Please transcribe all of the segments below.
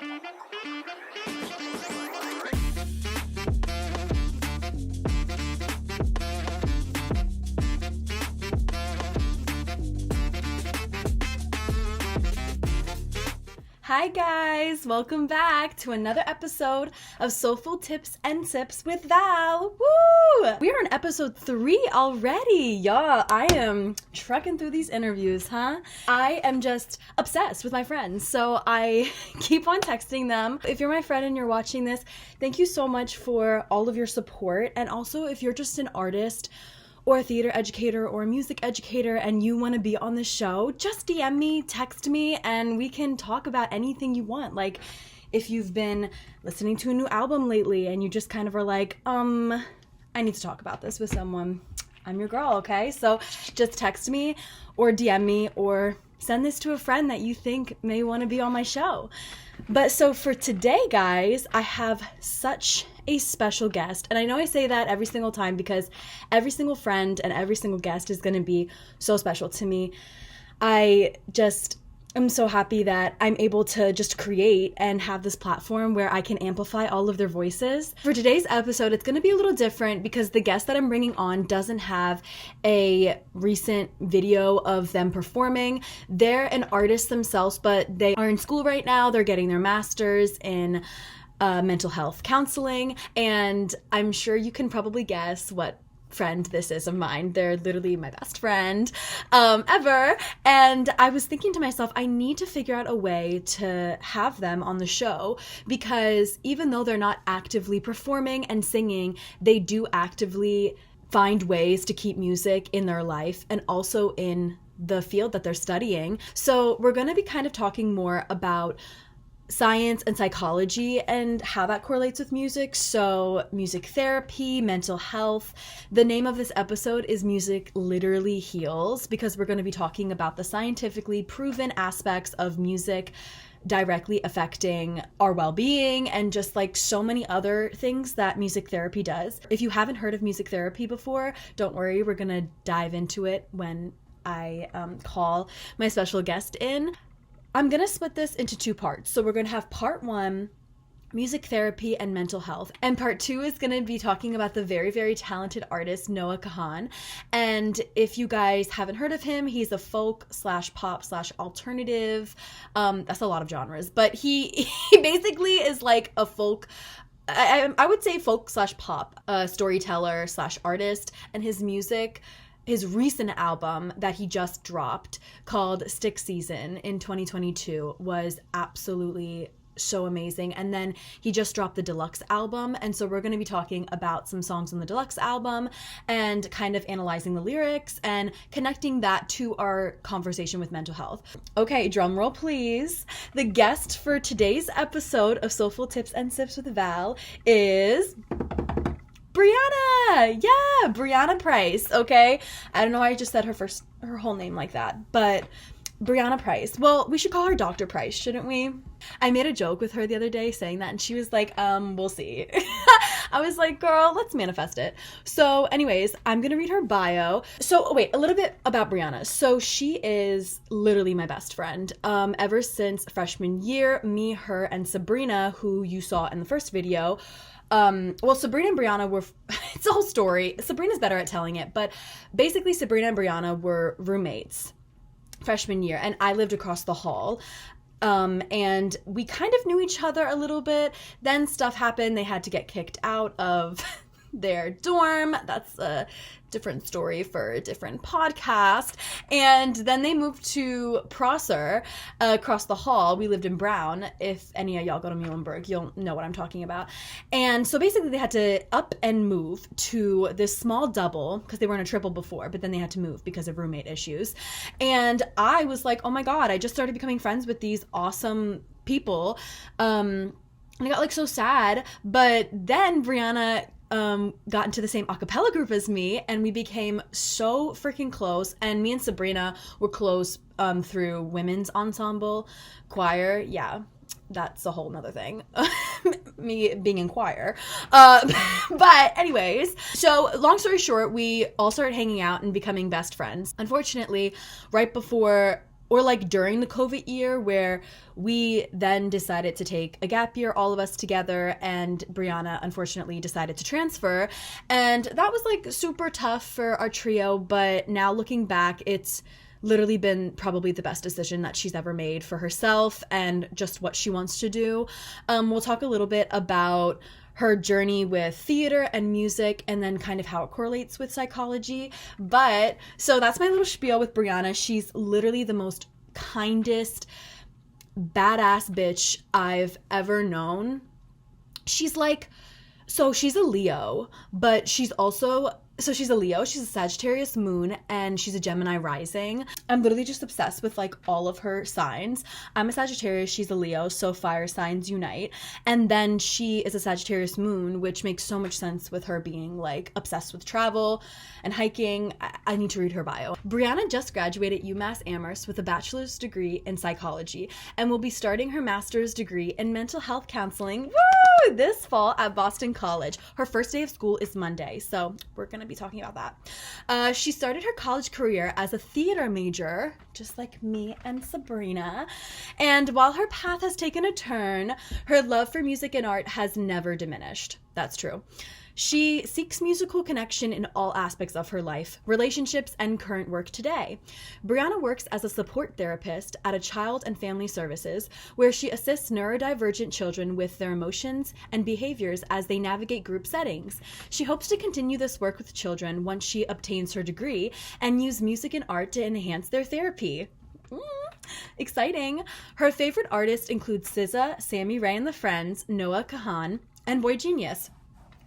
Hi guys, welcome back to another episode of Soulful Tips and Sips with Val. Woo! We are on episode 3 already. Y'all, I am trucking through these interviews, huh? I am just obsessed with my friends, so I keep on texting them. If you're my friend and you're watching this, thank you so much for all of your support. And also, if you're just an artist or a theater educator or a music educator and you want to be on the show, just DM me, text me, and we can talk about anything you want. Like, if you've been listening to a new album lately and you just kind of are like, I need to talk about this with someone, I'm your girl, okay? So just text me or DM me or send this to a friend that you think may want to be on my show. But so for today, guys, I have such a special guest. And I know I say that every single time because every single friend and every single guest is going to be so special to me. I just am so happy that I'm able to just create and have this platform where I can amplify all of their voices. For today's episode, it's going to be a little different because the guest that I'm bringing on doesn't have a recent video of them performing. They're an artist themselves, but they are in school right now. They're getting their master's in mental health counseling, and I'm sure you can probably guess what friend this is of mine. They're literally my best friend ever. And I was thinking to myself, I need to figure out a way to have them on the show because even though they're not actively performing and singing, they do actively find ways to keep music in their life and also in the field that they're studying. So we're going to be kind of talking more about science and psychology and how that correlates with music. So music therapy, mental health. The name of this episode is Music Literally Heals because we're going to be talking about the scientifically proven aspects of music directly affecting our well-being and just like so many other things that music therapy does. If you haven't heard of music therapy before, don't worry, we're going to dive into it when I call my special guest in. I'm going to split this into 2 parts. So we're going to have part 1, music therapy and mental health. And part 2 is going to be talking about the very, very talented artist, Kahan. And if you guys haven't heard of him, he's a folk/pop/alternative. That's a lot of genres. But he basically is like a folk, I would say folk/pop storyteller/artist. And his music, his recent album that he just dropped called Stick Season in 2022 was absolutely so amazing. And then he just dropped the deluxe album. And so we're going to be talking about some songs on the deluxe album and kind of analyzing the lyrics and connecting that to our conversation with mental health. Okay, drum roll, please. The guest for today's episode of Soulful Tips and Sips with Val is Brianna! Yeah, Brianna Price, okay? I don't know why I just said her whole name like that, but Brianna Price. Well, we should call her Dr. Price, shouldn't we? I made a joke with her the other day saying that, and she was like, we'll see. I was like, girl, let's manifest it. So anyways, I'm going to read her bio. So wait, a little bit about Brianna. So she is literally my best friend. Ever since freshman year, me, her, and Sabrina, who you saw in the first video, well, Sabrina and Brianna were, it's a whole story. Sabrina's better at telling it, but basically Sabrina and Brianna were roommates freshman year, and I lived across the hall. And we kind of knew each other a little bit. Then stuff happened. They had to get kicked out of their dorm. That's a different story for a different podcast. And then they moved to Prosser, across the hall. We lived in Brown. If any of y'all go to Muhlenberg, you'll know what I'm talking about. And so basically they had to up and move to this small double because they were in a triple before, but then they had to move because of roommate issues. And I was like, oh my God, I just started becoming friends with these awesome people. And I got like so sad. But then Brianna got into the same a cappella group as me, and we became so freaking close. And me and Sabrina were close through women's ensemble choir. Yeah, that's a whole nother thing. Me being in choir. But anyways, so long story short, we all started hanging out and becoming best friends. Unfortunately, right before or like during the COVID year where we then decided to take a gap year, all of us together, and Brianna unfortunately decided to transfer. And that was like super tough for our trio, but now looking back, it's literally been probably the best decision that she's ever made for herself and just what she wants to do. We'll talk a little bit about her journey with theater and music, and then kind of how it correlates with psychology. But so that's my little spiel with Brianna. She's literally the most kindest, badass bitch I've ever known. She's like, so she's a Leo, but she's also, so she's a Leo, she's a Sagittarius moon, and she's a Gemini rising. I'm literally just obsessed with like all of her signs. I'm a Sagittarius, she's a Leo, so fire signs unite. And then she is a Sagittarius moon, which makes so much sense with her being like obsessed with travel and hiking. I need to read her bio. Brianna just graduated UMass Amherst with a bachelor's degree in psychology and will be starting her master's degree in mental health counseling, woo, this fall at Boston College. Her first day of school is Monday, so we're gonna be talking about that. She started her college career as a theater major, just like me and Sabrina. And while her path has taken a turn, her love for music and art has never diminished. That's true. She seeks musical connection in all aspects of her life, relationships, and current work today. Brianna works as a support therapist at a child and family services, where she assists neurodivergent children with their emotions and behaviors as they navigate group settings. She hopes to continue this work with children once she obtains her degree and use music and art to enhance their therapy. Exciting. Her favorite artists include SZA, Sammy Ray and the Friends, Noah Kahan, and boygenius.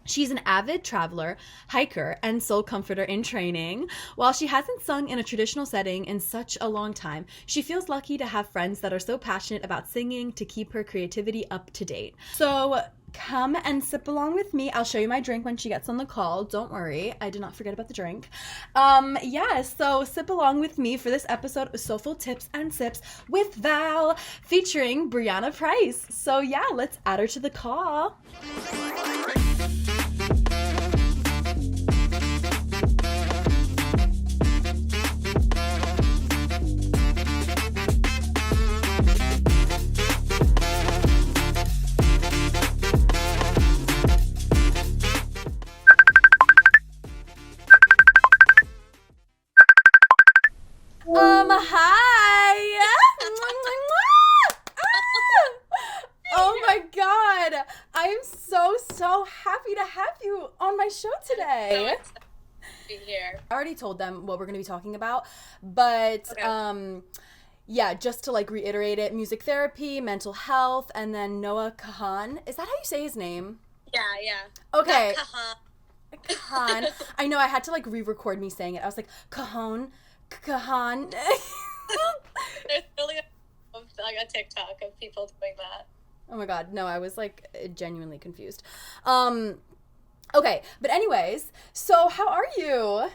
She's an avid traveler, hiker, and soul comforter in training. While she hasn't sung in a traditional setting in such a long time, she feels lucky to have friends that are so passionate about singing to keep her creativity up to date. So come and sip along with me. I'll show you my drink when she gets on the call. Don't worry, I did not forget about the drink. So sip along with me for this episode of Soulful Tips and Sips with Val, featuring Brianna Price. So yeah, let's add her to the call. Hi! Oh my god! I am so happy to have you on my show today. Be here. I already told them what we're going to be talking about, but Okay. yeah, just to like reiterate it, music therapy, mental health, and then Noah Kahan. Is that how you say his name? Yeah. Okay. Kahan. Kahan. I know, I had to like re-record me saying it. I was like, Kahan. There's really a TikTok of people doing that. Oh my god, no, I was like genuinely confused. Okay, but anyways, so how are you?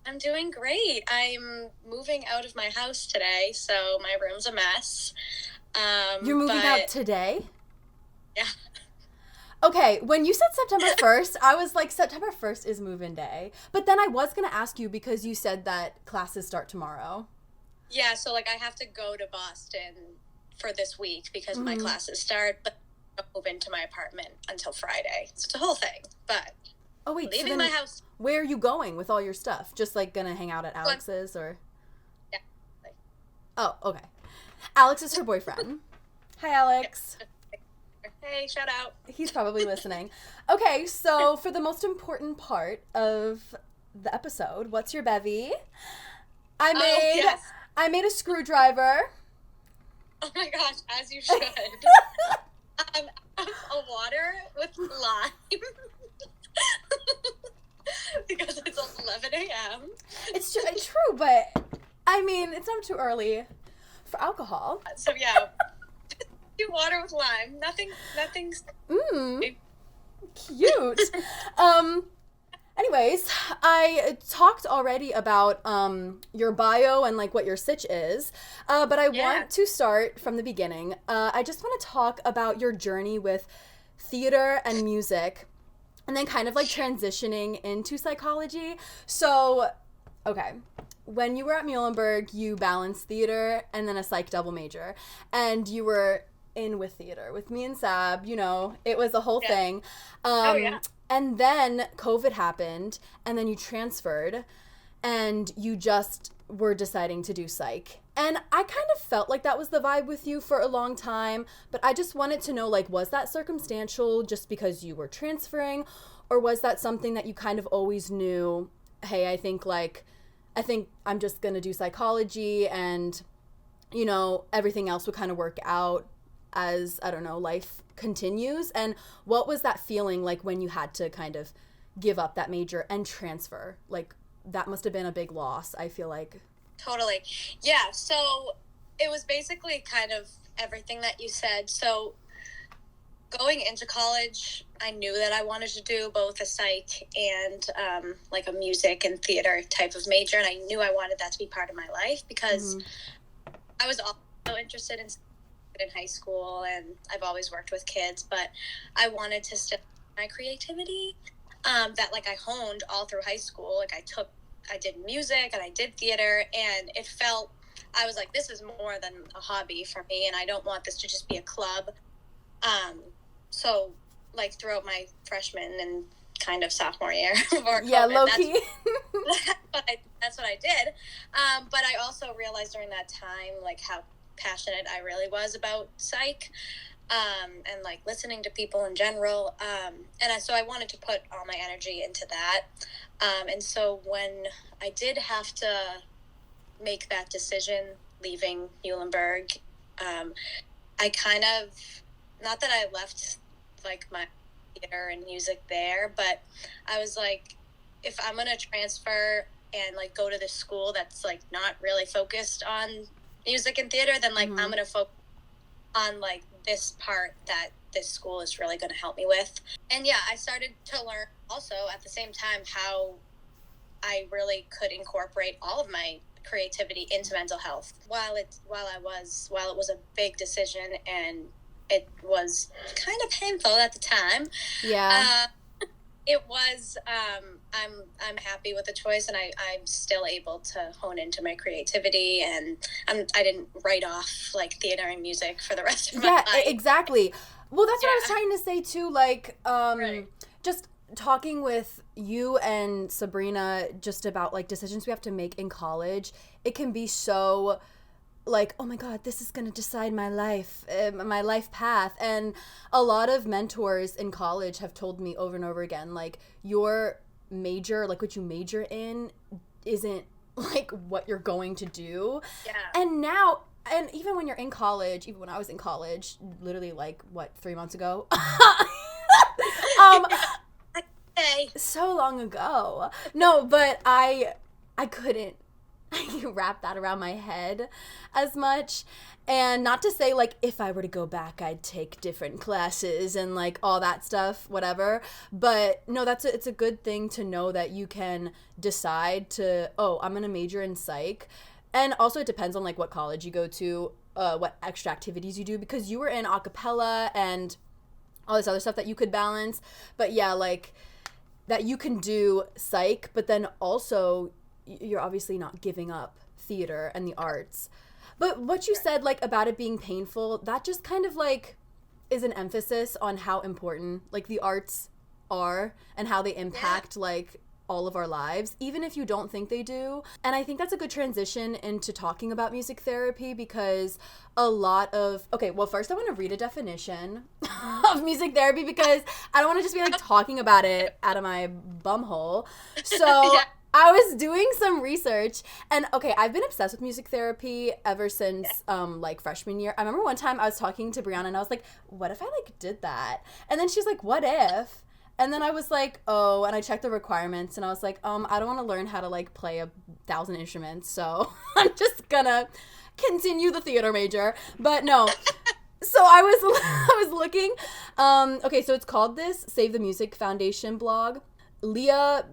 I'm doing great. I'm moving out of my house today, so my room's a mess. You're moving out today? Yeah. Okay, when you said September 1st, I was like, September 1st is move-in day. But then I was going to ask you because you said that classes start tomorrow. Yeah, so like I have to go to Boston for this week because my classes start, but I don't move into my apartment until Friday. So it's a whole thing, but Oh wait, leaving so then my house. where are you going with all your stuff? Just like gonna hang out at Alex's or? Yeah. Oh, okay. Alex is her boyfriend. Hi, Alex. Hey, shout out. He's probably listening. Okay, so for the most important part of the episode, what's your bevy? I made a screwdriver. Oh my gosh, as you should. A water with lime. Because it's 11 a.m. It's true, but I mean, it's not too early for alcohol. So yeah, do water with lime. Nothing's. Cute. Anyways, I talked already about your bio and like what your sitch is, but I want to start from the beginning. I just want to talk about your journey with theater and music, and then kind of like transitioning into psychology. So, okay, when you were at Muhlenberg, you balanced theater and then a psych double major. And you were in with theater with me and Sab, you know, it was a whole thing. And then COVID happened, and then you transferred, and you just were deciding to do psych. And I kind of felt like that was the vibe with you for a long time, but I just wanted to know, like, was that circumstantial just because you were transferring, or was that something that you kind of always knew, hey, I think I'm just going to do psychology, and, you know, everything else would kind of work out as, I don't know, life continues? And what was that feeling like when you had to kind of give up that major and transfer? Like, that must have been a big loss, I feel like. Totally. Yeah, so it was basically kind of everything that you said. So going into college, I knew that I wanted to do both a psych and like a music and theater type of major, and I knew I wanted that to be part of my life because I was also interested in high school, and I've always worked with kids, but I wanted to still my creativity that like I honed all through high school. Like I did music and I did theater, and it felt, I was like, this is more than a hobby for me, and I don't want this to just be a club. So like throughout my freshman and kind of sophomore year before COVID, low-key. That's what I did. But I also realized during that time, like, how passionate I really was about psych, and like listening to people in general. So I wanted to put all my energy into that. And so when I did have to make that decision, leaving Muhlenberg, I kind of, not that I left like my theater and music there, but I was like, if I'm going to transfer and like go to this school that's like not really focused on music and theater, then like I'm going to focus on like this part that this school is really going to help me with. And yeah, I started to learn also at the same time how I really could incorporate all of my creativity into mental health. While it was a big decision and it was kind of painful at the time. Yeah. It was, I'm happy with the choice, and I'm still able to hone into my creativity, and I didn't write off like theater and music for the rest of my life. Yeah, exactly. Well, that's what I was trying to say too. Like, just talking with you and Sabrina just about like decisions we have to make in college, it can be so like, oh my God, this is going to decide my life path. And a lot of mentors in college have told me over and over again, like, your major, like what you major in isn't like what you're going to do. Yeah. And now, and even when you're in college, even when I was in college, literally like, 3 months ago? So long ago. No, but I couldn't wrap that around my head as much. And not to say like if I were to go back I'd take different classes and like all that stuff, whatever, but no, it's a good thing to know that you can decide to, oh, I'm gonna major in psych. And also it depends on like what college you go to, what extra activities you do, because you were in a cappella and all this other stuff that you could balance. But yeah, like that you can do psych, but then also you're obviously not giving up theater and the arts. But what you said, like, about it being painful, that just kind of, like, is an emphasis on how important, like, the arts are and how they impact, like, all of our lives, even if you don't think they do. And I think that's a good transition into talking about music therapy, because a lot of, okay, well, first I want to read a definition of music therapy, because I don't want to just be, like, talking about it out of my bumhole. So I was doing some research, and okay, I've been obsessed with music therapy ever since like freshman year. I remember one time I was talking to Brianna and I was like, what if I like did that? And then she's like, what if? And then I was like, oh, and I checked the requirements and I was like, I don't want to learn how to like play 1,000 instruments, so I'm just gonna continue the theater major. But no. So I was looking, okay, so it's called this Save the Music Foundation blog. Leah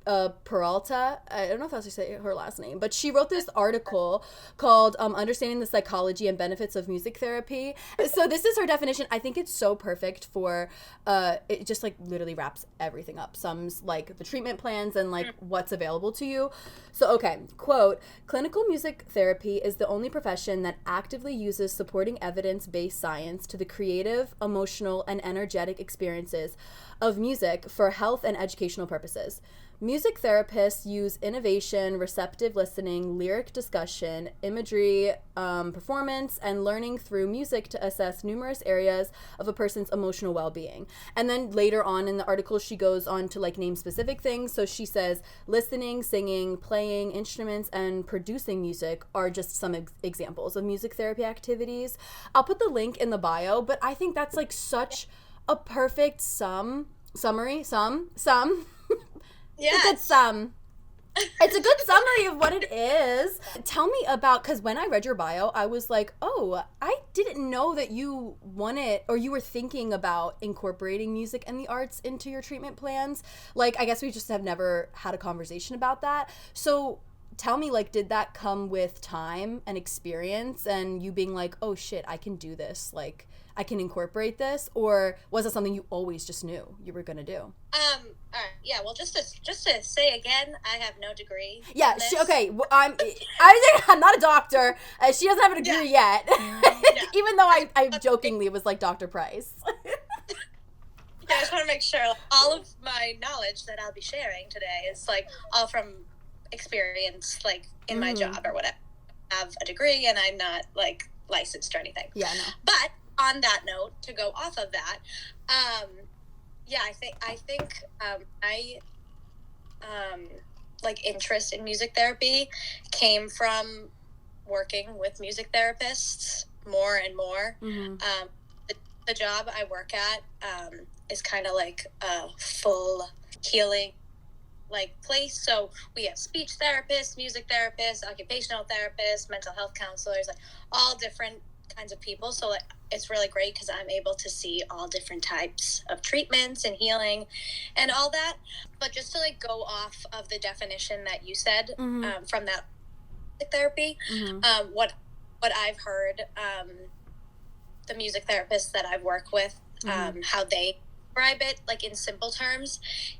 Peralta. I don't know if that's how you say her last name, but she wrote this article called Understanding the Psychology and Benefits of Music Therapy. So this is her definition. I think it's so perfect for, it just like literally wraps everything up. Sums like the treatment plans and like what's available to you. So, okay, quote, clinical music therapy is the only profession that actively uses supporting evidence-based science to the creative, emotional, and energetic experiences of music for health and educational purposes. Music therapists use innovation, receptive listening, lyric discussion, imagery, performance, and learning through music to assess numerous areas of a person's emotional well-being. And then later on in the article, she goes on to like name specific things. So she says listening, singing, playing instruments, and producing music are just some examples of music therapy activities. I'll put the link in the bio, but I think that's like such a perfect summary. Yeah. It's a good summary of what it is. Tell me about, because when I read your bio, I was like, oh, I didn't know that you wanted, or you were thinking about incorporating music and the arts into your treatment plans. Like, I guess we just have never had a conversation about that. So tell me, like, did that come with time and experience and you being like, oh shit, I can do this, like I can incorporate this, or was it something you always just knew you were gonna do? All right. Yeah. Well, just to say again, I have no degree. Yeah. Okay. Well, I'm not a doctor. She doesn't have a degree yet, even though I jokingly was like Dr. Price. Yeah, I just want to make sure all of my knowledge that I'll be sharing today is like all from experience, like in my job or whatever. I have a degree and I'm not like licensed or anything. Yeah. No. But on that note, to go off of that, yeah, I think I like interest in music therapy came from working with music therapists more and more. The job I work at is kind of like a full healing like place. So we have speech therapists, music therapists, occupational therapists, mental health counselors, like all different kinds of people. So like it's really great because I'm able to see all different types of treatments and healing and all that. But just to like go off of the definition that you said from that therapy, what I've heard, the music therapists that I've worked with, how they describe it, like in simple terms,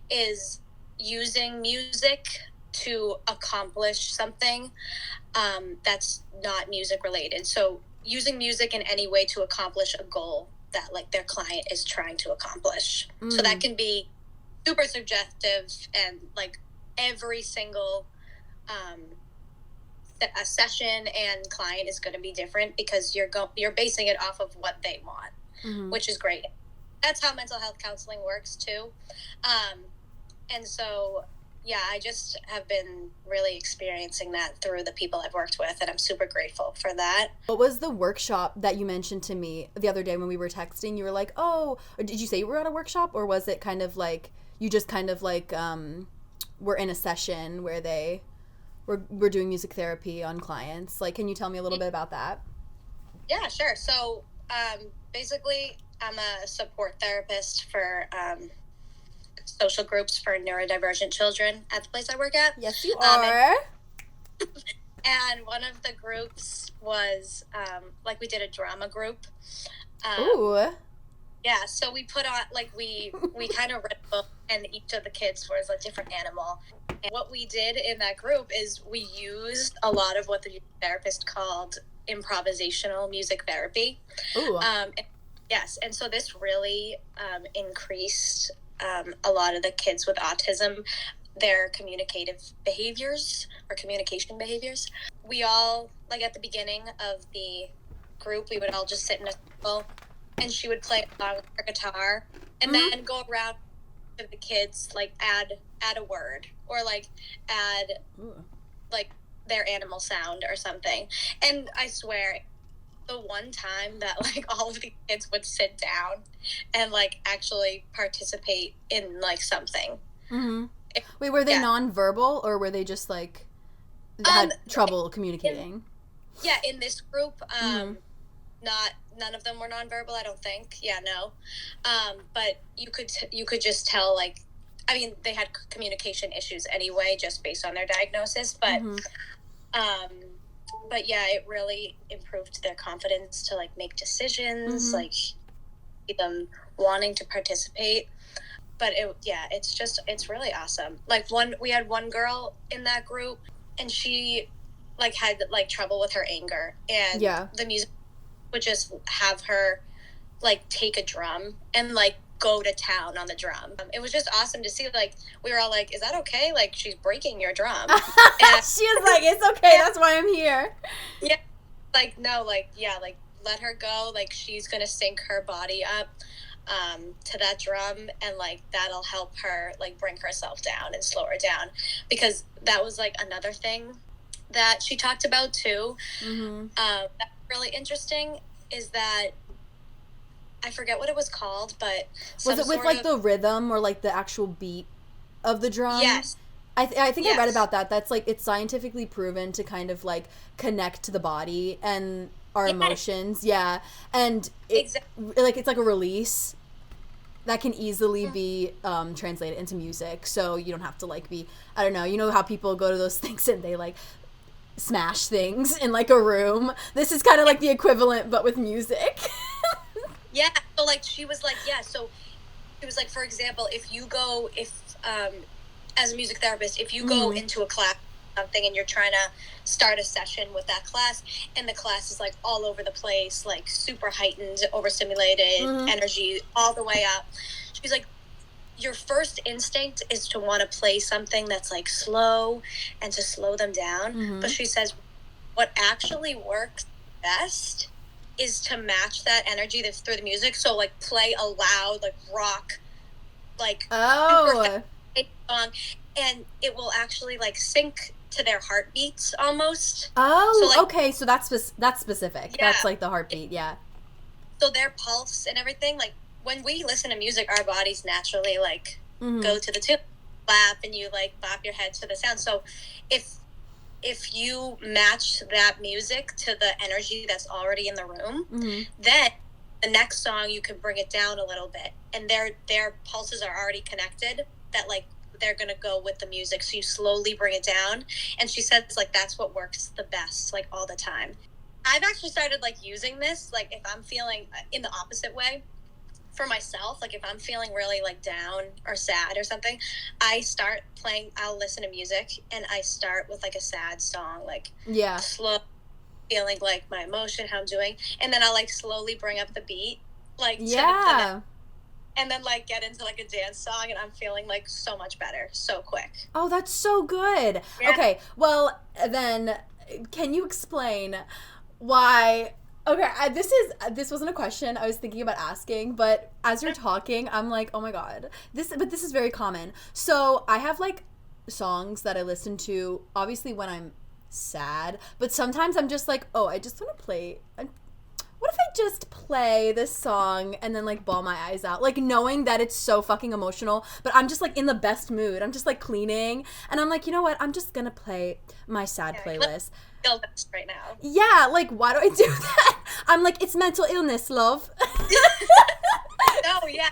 is using music to accomplish something that's not music related. So using music in any way to accomplish a goal that like their client is trying to accomplish. So that can be super subjective, and like every single a session and client is going to be different because you're basing it off of what they want, which is great. That's how mental health counseling works too. And so yeah, I just have been really experiencing that through the people I've worked with, and I'm super grateful for that. What was the workshop that you mentioned to me the other day when we were texting? You were like, oh, or did you say you were at a workshop, or was it kind of like you just kind of like were in a session where they were doing music therapy on clients? Like, can you tell me a little bit about that? Yeah, sure. So basically, I'm a support therapist for social groups for neurodivergent children at the place I work at. Yes, you are. And one of the groups was like we did a drama group. Ooh. Yeah, so we put on like we kind of read a book, and each of the kids was a different animal. And what we did in that group is we used a lot of what the therapist called improvisational music therapy. Ooh. Yes, and so this really increased a lot of the kids with autism, their communicative behaviors or communication behaviors. We all, like at the beginning of the group, we would all just sit in a circle, and she would play along with her guitar, and then go around to the kids, like add a word, or like add like their animal sound or something. And I swear, the one time that like all of the kids would sit down and like actually participate in like something. Wait, were they nonverbal, or were they just like had trouble communicating? In this group, none of them were nonverbal, I don't think. Yeah, no. But you could just tell like I mean, they had communication issues anyway, just based on their diagnosis, but but yeah, it really improved their confidence to like make decisions, like them wanting to participate. But it's really awesome. Like we had one girl in that group, and she like had like trouble with her anger, and the music would just have her like take a drum and like go to town on the drum. It was just awesome to see. Like, we were all like, is that okay? Like, she's breaking your drum. And she was like, it's okay, that's why I'm here. Yeah, like, no, like, yeah, like, let her go. Like, she's gonna sync her body up to that drum, and like that'll help her like bring herself down and slow her down, because that was like another thing that she talked about too. That's really interesting, is that I forget what it was called, but was it with like the rhythm or like the actual beat of the drum? Yes. I think I read about that. That's like, it's scientifically proven to kind of like connect to the body and our emotions. Yeah. And like, it's like a release that can easily be translated into music. So you don't have to like be, I don't know, you know how people go to those things and they like smash things in like a room? This is kind of like the equivalent, but with music. Yeah, so like she was like, so it was like, for example, as a music therapist, if you go into a class something and you're trying to start a session with that class, and the class is like all over the place, like super heightened, overstimulated, energy all the way up, she's like, your first instinct is to want to play something that's like slow and to slow them down. But she says what actually works best is to match that energy that's through the music. So like play a loud like rock, like super song, and it will actually like sync to their heartbeats almost. So, like, okay, so that's specific. Yeah. That's like the heartbeat. Yeah. So their pulse and everything, like when we listen to music, our bodies naturally like go to the tune, clap, and you like bop your head to the sound. So if you match that music to the energy that's already in the room, then the next song you can bring it down a little bit, and their pulses are already connected, that like they're gonna go with the music, so you slowly bring it down. And she says like that's what works the best, like all the time. I've actually started like using this, like if I'm feeling in the opposite way for myself, like if I'm feeling really like down or sad or something, I'll listen to music, and I start with like a sad song, like slow, feeling like my emotion, how I'm doing, and then I'll like slowly bring up the beat, like and then like get into like a dance song, and I'm feeling like so much better so quick. Oh, that's so good. Yeah. Okay, well then can you explain why? Okay, this wasn't a question I was thinking about asking, but as you're talking, I'm like, oh my god, this is very common. So I have like songs that I listen to, obviously when I'm sad, but sometimes I'm just like, oh, I just want to play. What if I just play this song and then like bawl my eyes out, like knowing that it's so fucking emotional, but I'm just like in the best mood. I'm just like cleaning, and I'm like, you know what? I'm just gonna play my sad playlist. Feel best right now. Yeah, like why do I do that? I'm like, it's mental illness, love. No, yeah,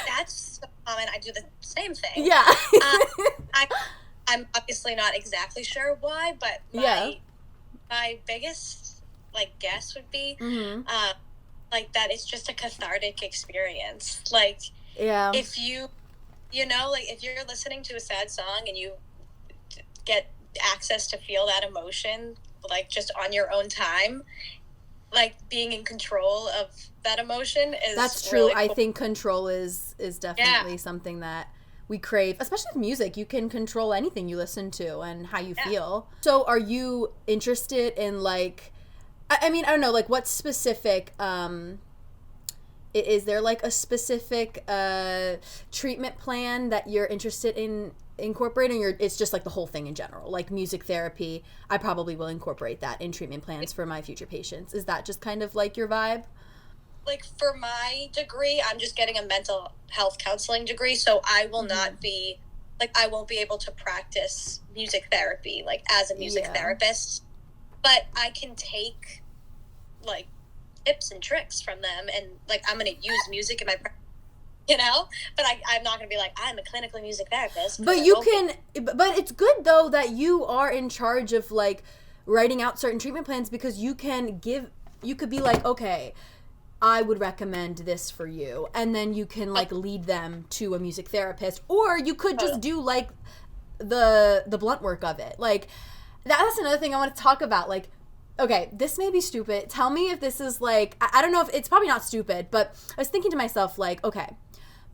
that's so common. I do the same thing. Yeah. I'm obviously not exactly sure why, but my biggest like guess would be like that it's just a cathartic experience. Like if you know, like if you're listening to a sad song and you get access to feel that emotion like just on your own time, like being in control of that emotion is that's true. Really cool. I think control is definitely something that we crave, especially with music. You can control anything you listen to and how you feel. So are you interested in like, I mean, I don't know, like what specific is there like a specific treatment plan that you're interested in incorporating, or it's just like the whole thing in general, like music therapy? I probably will incorporate that in treatment plans for my future patients. Is that just kind of like your vibe? Like for my degree, I'm just getting a mental health counseling degree, so I will not be like, I won't be able to practice music therapy like as a music therapist, but I can take like tips and tricks from them, and like I'm going to use music in my practice you know? But I'm not going to be like, I'm a clinical music therapist. But you can, but it's good though that you are in charge of like writing out certain treatment plans, because you could be like, okay, I would recommend this for you. And then you can like lead them to a music therapist, or you could just do like the blunt work of it. Like that's another thing I want to talk about. Like, okay, this may be stupid. Tell me if this is like, I don't know if it's probably not stupid, but I was thinking to myself like, okay,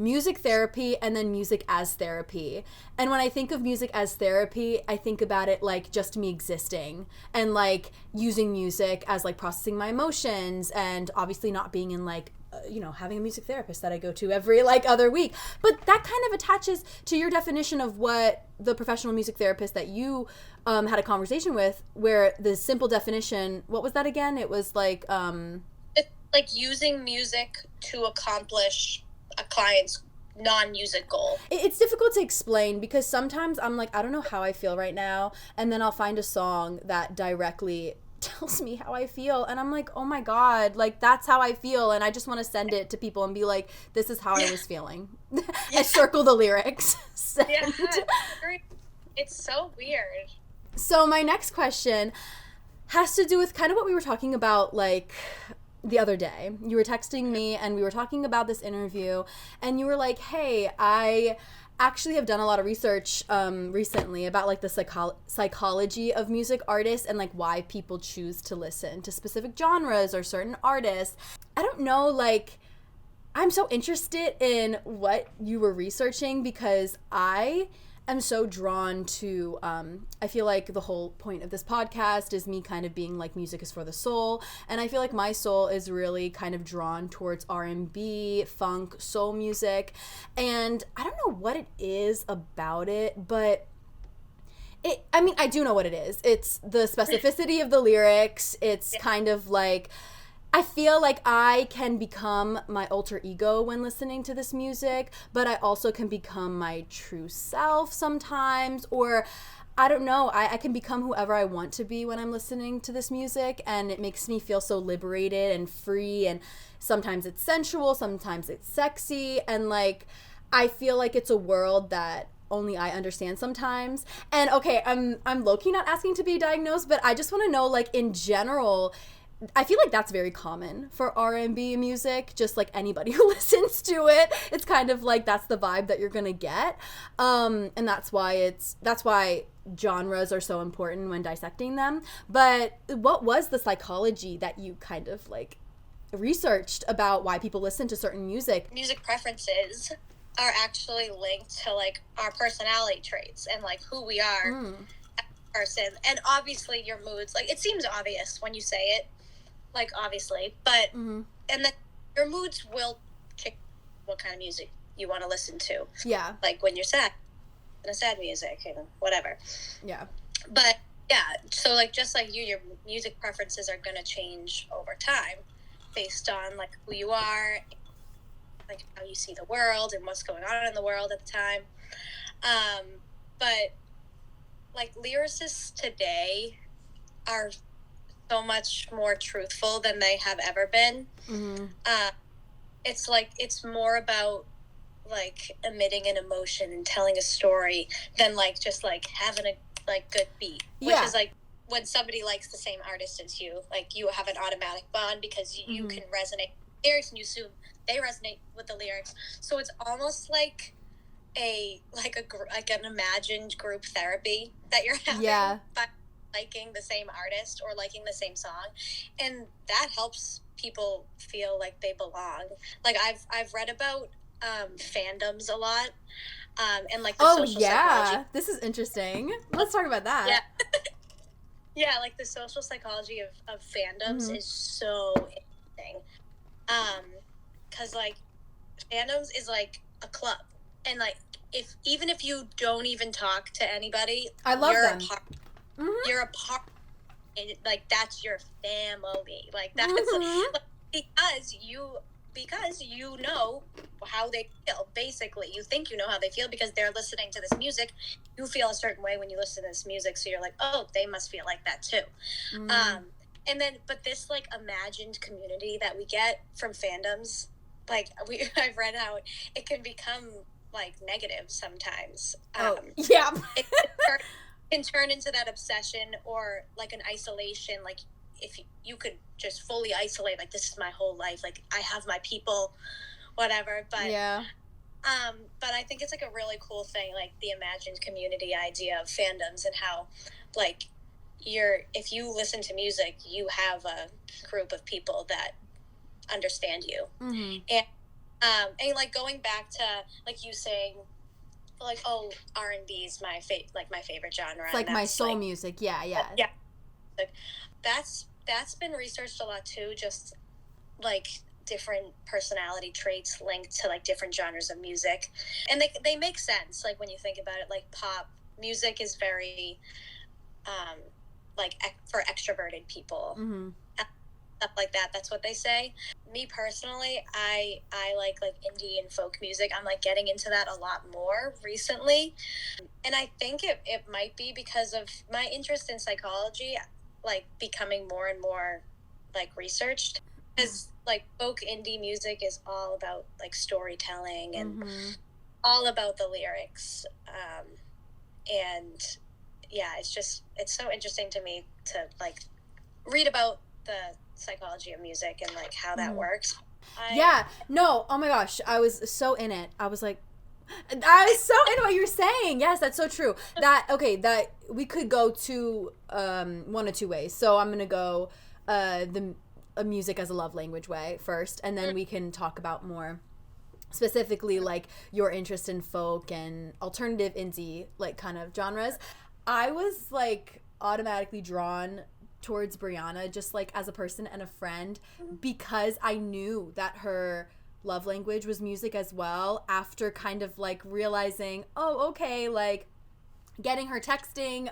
music therapy and then music as therapy. And when I think of music as therapy, I think about it like just me existing and like using music as like processing my emotions, and obviously not being in like having a music therapist that I go to every like other week. But that kind of attaches to your definition of what the professional music therapist that you had a conversation with, where the simple definition, what was that again? It was like it's like using music to accomplish a client's non-music goal. It's difficult to explain, because sometimes I'm like, I don't know how I feel right now, and then I'll find a song that directly tells me how I feel, and I'm like, oh my god, like that's how I feel, and I just want to send it to people and be like, this is how I was feeling. I circle the lyrics. Yeah, it's so weird. So my next question has to do with kind of what we were talking about like the other day. You were texting me and we were talking about this interview, and you were like, hey, I actually have done a lot of research recently about like the psychology of music artists and like why people choose to listen to specific genres or certain artists. I don't know, like I'm so interested in what you were researching, because I am so drawn to I feel like the whole point of this podcast is me kind of being like, music is for the soul, and I feel like my soul is really kind of drawn towards R&B, funk, soul music, and I don't know what it is about it, but I do know what it is. It's the specificity of the lyrics. It's kind of like, I feel like I can become my alter ego when listening to this music, but I also can become my true self sometimes, or I don't know, I can become whoever I want to be when I'm listening to this music, and it makes me feel so liberated and free, and sometimes it's sensual, sometimes it's sexy, and like I feel like it's a world that only I understand sometimes. And okay, I'm low-key not asking to be diagnosed, but I just want to know, like, in general, I feel like that's very common for R&B music, just like anybody who listens to it. It's kind of like that's the vibe that you're gonna get. And that's why genres are so important when dissecting them. But what was the psychology that you kind of like researched about why people listen to certain music? Music preferences are actually linked to like our personality traits and like who we are as a person. And obviously your moods, like it seems obvious when you say it, like obviously, but and then your moods will kick what kind of music you want to listen to. Yeah. Like when you're sad, sad music and whatever. Yeah. But yeah, so like just like your music preferences are gonna change over time based on like who you are, like how you see the world and what's going on in the world at the time. But like lyricists today are so much more truthful than they have ever been. It's like it's more about like emitting an emotion and telling a story than like just like having a like good beat, which is like when somebody likes the same artist as you, like you have an automatic bond because you can resonate with lyrics and you assume they resonate with the lyrics. So it's almost like an imagined group therapy that you're having by liking the same artist or liking the same song, and that helps people feel like they belong. Like I've read about fandoms a lot, and like the social psychology. This is interesting. Let's talk about that. Yeah, like the social psychology of fandoms is so interesting, because like fandoms is like a club, and like even if you don't even talk to anybody, I love them. You're a part, like that's your family, like that's like, because you know how they feel. Basically, you think you know how they feel because they're listening to this music. You feel a certain way when you listen to this music, so you're like, oh, they must feel like that too. And then, but this like imagined community that we get from fandoms, like I've read how it can become like negative sometimes. Yeah. It can turn into that obsession or like an isolation. Like if you could just fully isolate, like this is my whole life, like I have my people, whatever. But yeah. But I think it's like a really cool thing, like the imagined community idea of fandoms and how like if you listen to music, you have a group of people that understand you. And like going back to like you saying like, oh, R&B is my favorite genre. It's like my soul music. Yeah. That's been researched a lot too, just like different personality traits linked to like different genres of music, and they make sense like when you think about it. Like pop music is very like for extroverted people, stuff like that. That's what they say. Me personally, I like indie and folk music. I'm like getting into that a lot more recently, and I think it might be because of my interest in psychology, like becoming more and more like researched, because like folk indie music is all about like storytelling and all about the lyrics, and yeah, it's so interesting to me to like read about the psychology of music and like how that works. Oh my gosh, I was so in it. I was so into what you're saying. Yes, that's so true. That we could go to one of two ways. So I'm gonna go the music as a love language way first, and then we can talk about more specifically like your interest in folk and alternative indie like kind of genres. I was like automatically drawn towards Brianna just like as a person and a friend because I knew that her love language was music as well, after kind of like realizing, oh, okay, like getting her texting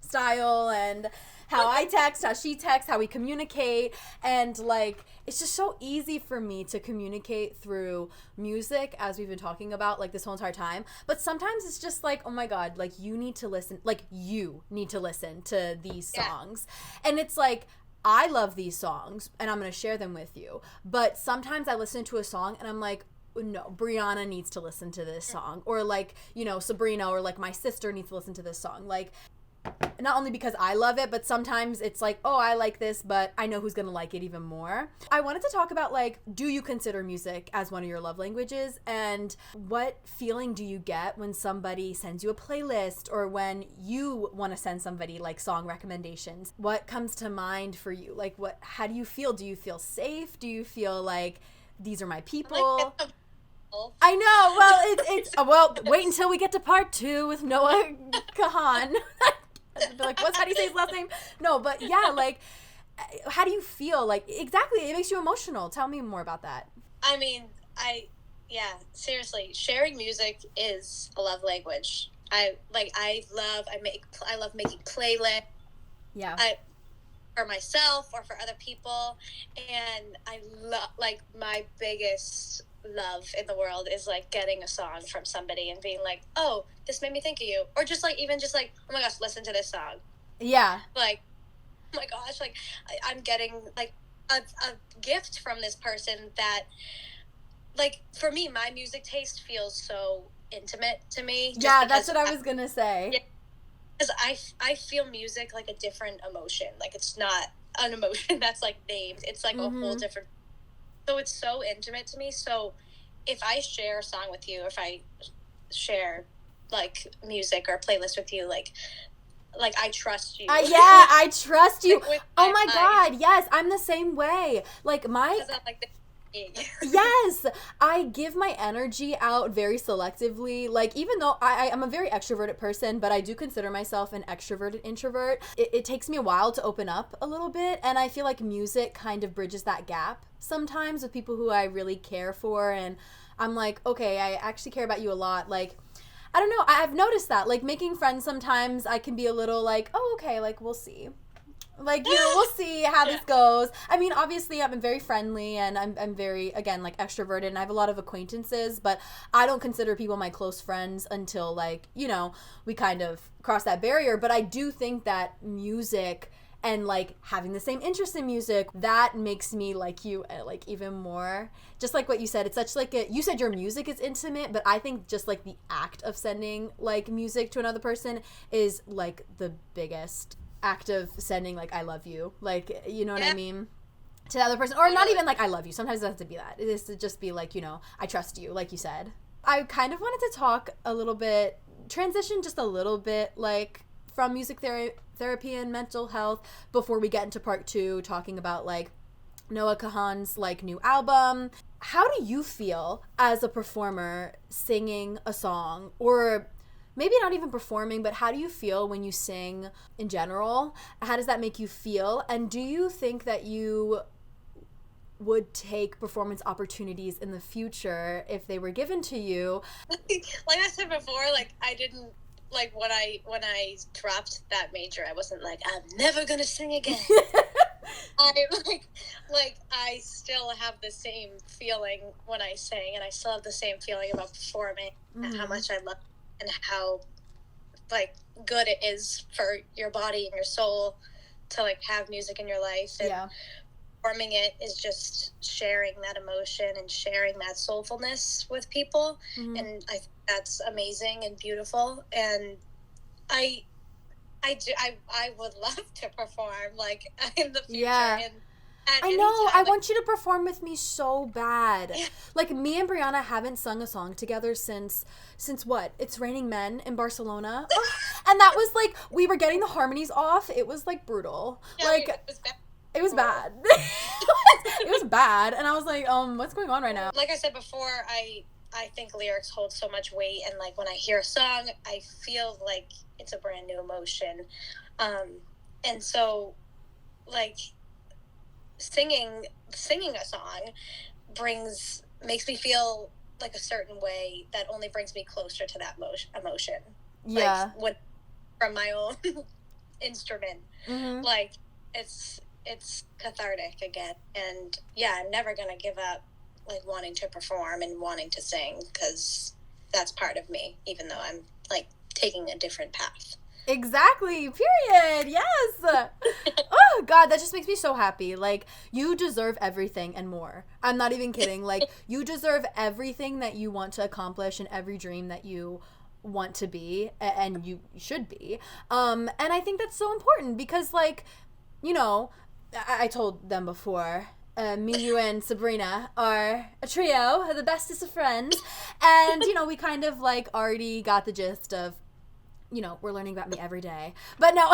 style and how I text, how she texts, how we communicate, and like it's just so easy for me to communicate through music, as we've been talking about like this whole entire time. But sometimes it's just like, oh my god, like you need to listen to these songs. And it's like, I love these songs and I'm going to share them with you, but sometimes I listen to a song and I'm like, no, Brianna needs to listen to this song, or like, Sabrina or like my sister needs to listen to this song. Like, not only because I love it, but sometimes it's like, oh, I like this, but I know who's gonna like it even more. I wanted to talk about like, do you consider music as one of your love languages, and what feeling do you get when somebody sends you a playlist, or when you want to send somebody like song recommendations? What comes to mind for you? Like, how do you feel? Do you feel safe? Do you feel like these are my people? I know. Well, it's wait until we get to part 2 with Noah Kahan. Like, how do you say his last name? No, but yeah, like, how do you feel? Like, exactly, it makes you emotional. Tell me more about that. I mean, seriously, sharing music is a love language. I love making playlists. Yeah. For myself or for other people, and I love, like, my biggest love in the world is like getting a song from somebody and being like, oh, this made me think of you, or just like even just like, oh my gosh, listen to this song. Yeah. Like, oh my gosh, like I'm getting like a gift from this person that, like, for me, my music taste feels so intimate to me. Yeah, that's what I was gonna say. Yeah, because I feel music like a different emotion. Like, it's not an emotion that's like named. It's like a whole different. So it's so intimate to me. So if I share a song with you, or if I share like music or playlist with you, like I trust you. I trust you. Oh my god, yes, I'm the same way. Like yes, I give my energy out very selectively. Like, even though I'm a very extroverted person, but I do consider myself an extroverted introvert, it takes me a while to open up a little bit, and I feel like music kind of bridges that gap sometimes with people who I really care for, and I'm like, okay, I actually care about you a lot. Like, I don't know, I've noticed that, like, making friends sometimes I can be a little like, oh, okay, like, we'll see. Like, we'll see how this goes. I mean, obviously, I'm very friendly, and I'm very, again, like, extroverted, and I have a lot of acquaintances, but I don't consider people my close friends until, like, we kind of cross that barrier. But I do think that music and like having the same interest in music, that makes me like you like even more. Just like what you said, it's such like you said your music is intimate, but I think just like the act of sending like music to another person is like the biggest act of sending like I love you, like, you know what I mean, to the other person. Or not even like I love you, sometimes it doesn't have to be that, it is to just be like, you know, I trust you, like you said. I kind of wanted to talk a little bit, transition just a little bit like from music therapy and mental health before we get into part 2 talking about like Noah Kahan's like new album. How do you feel as a performer singing a song, or maybe not even performing, but how do you feel when you sing in general? How does that make you feel? And do you think that you would take performance opportunities in the future if they were given to you? Like I said before, like I didn't, like when I dropped that major, I wasn't like, I'm never gonna sing again. I like I still have the same feeling when I sing, and I still have the same feeling about performing, and how much I love it, and how like good it is for your body and your soul to like have music in your life. And performing it is just sharing that emotion and sharing that soulfulness with people. And I think that's amazing and beautiful. And I would love to perform like in the future. And I know. I want you to perform with me so bad. Like me and Brianna haven't sung a song together since what? It's Raining Men in Barcelona. And that was like, we were getting the harmonies off. It was like brutal. Like it was bad. It was bad. It was bad. And I was like, what's going on right now? Like I said before, I think lyrics hold so much weight, and like when I hear a song, I feel like it's a brand new emotion. And so like singing a song makes me feel like a certain way that only brings me closer to that emotion. Like from my own instrument. Like it's cathartic again. And I'm never gonna give up like wanting to perform and wanting to sing, because that's part of me, even though I'm like taking a different path. Exactly. Period. Yes. Oh God, that just makes me so happy. Like, you deserve everything and more. I'm not even kidding. Like, you deserve everything that you want to accomplish and every dream that you want to be and you should be. And I think that's so important because, like, you know, I told them before, me, you, and Sabrina are a trio, the bestest of friends. And, you know, we kind of, like, already got the gist of, you know, we're learning about me every day. But no,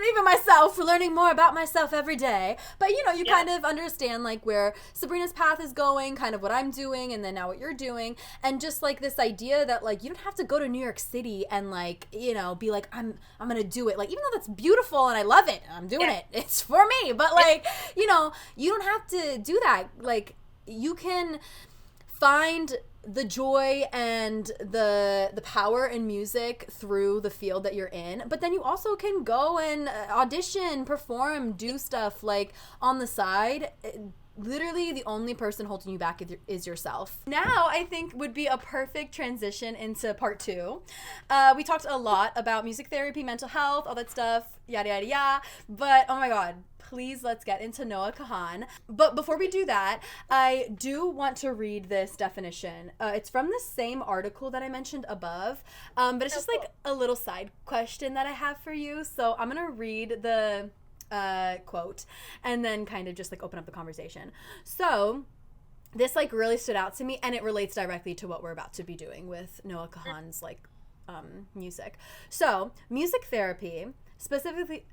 even myself, we're learning more about myself every day. But, you know, you kind of understand, like, where Sabrina's path is going, kind of what I'm doing, and then now what you're doing. And just, like, this idea that, like, you don't have to go to New York City and, like, you know, be like, I'm going to do it. Like, even though that's beautiful and I love it, I'm doing it. It's for me. But, like, you know, you don't have to do that. Like, you can find the joy and the power in music through the field that you're in, but then you also can go and audition, perform, do stuff like on the side. Literally the only person holding you back is yourself. Now I think would be a perfect transition into part 2. We talked a lot about music therapy, mental health, all that stuff, yada yada yada, but oh my God, please let's get into Noah Kahan. But before we do that, I do want to read this definition. It's from the same article that I mentioned above, but it's just like a little side question that I have for you. So I'm gonna read the quote and then kind of just like open up the conversation. So this like really stood out to me, and it relates directly to what we're about to be doing with Noah Kahan's like music. So music therapy, specifically,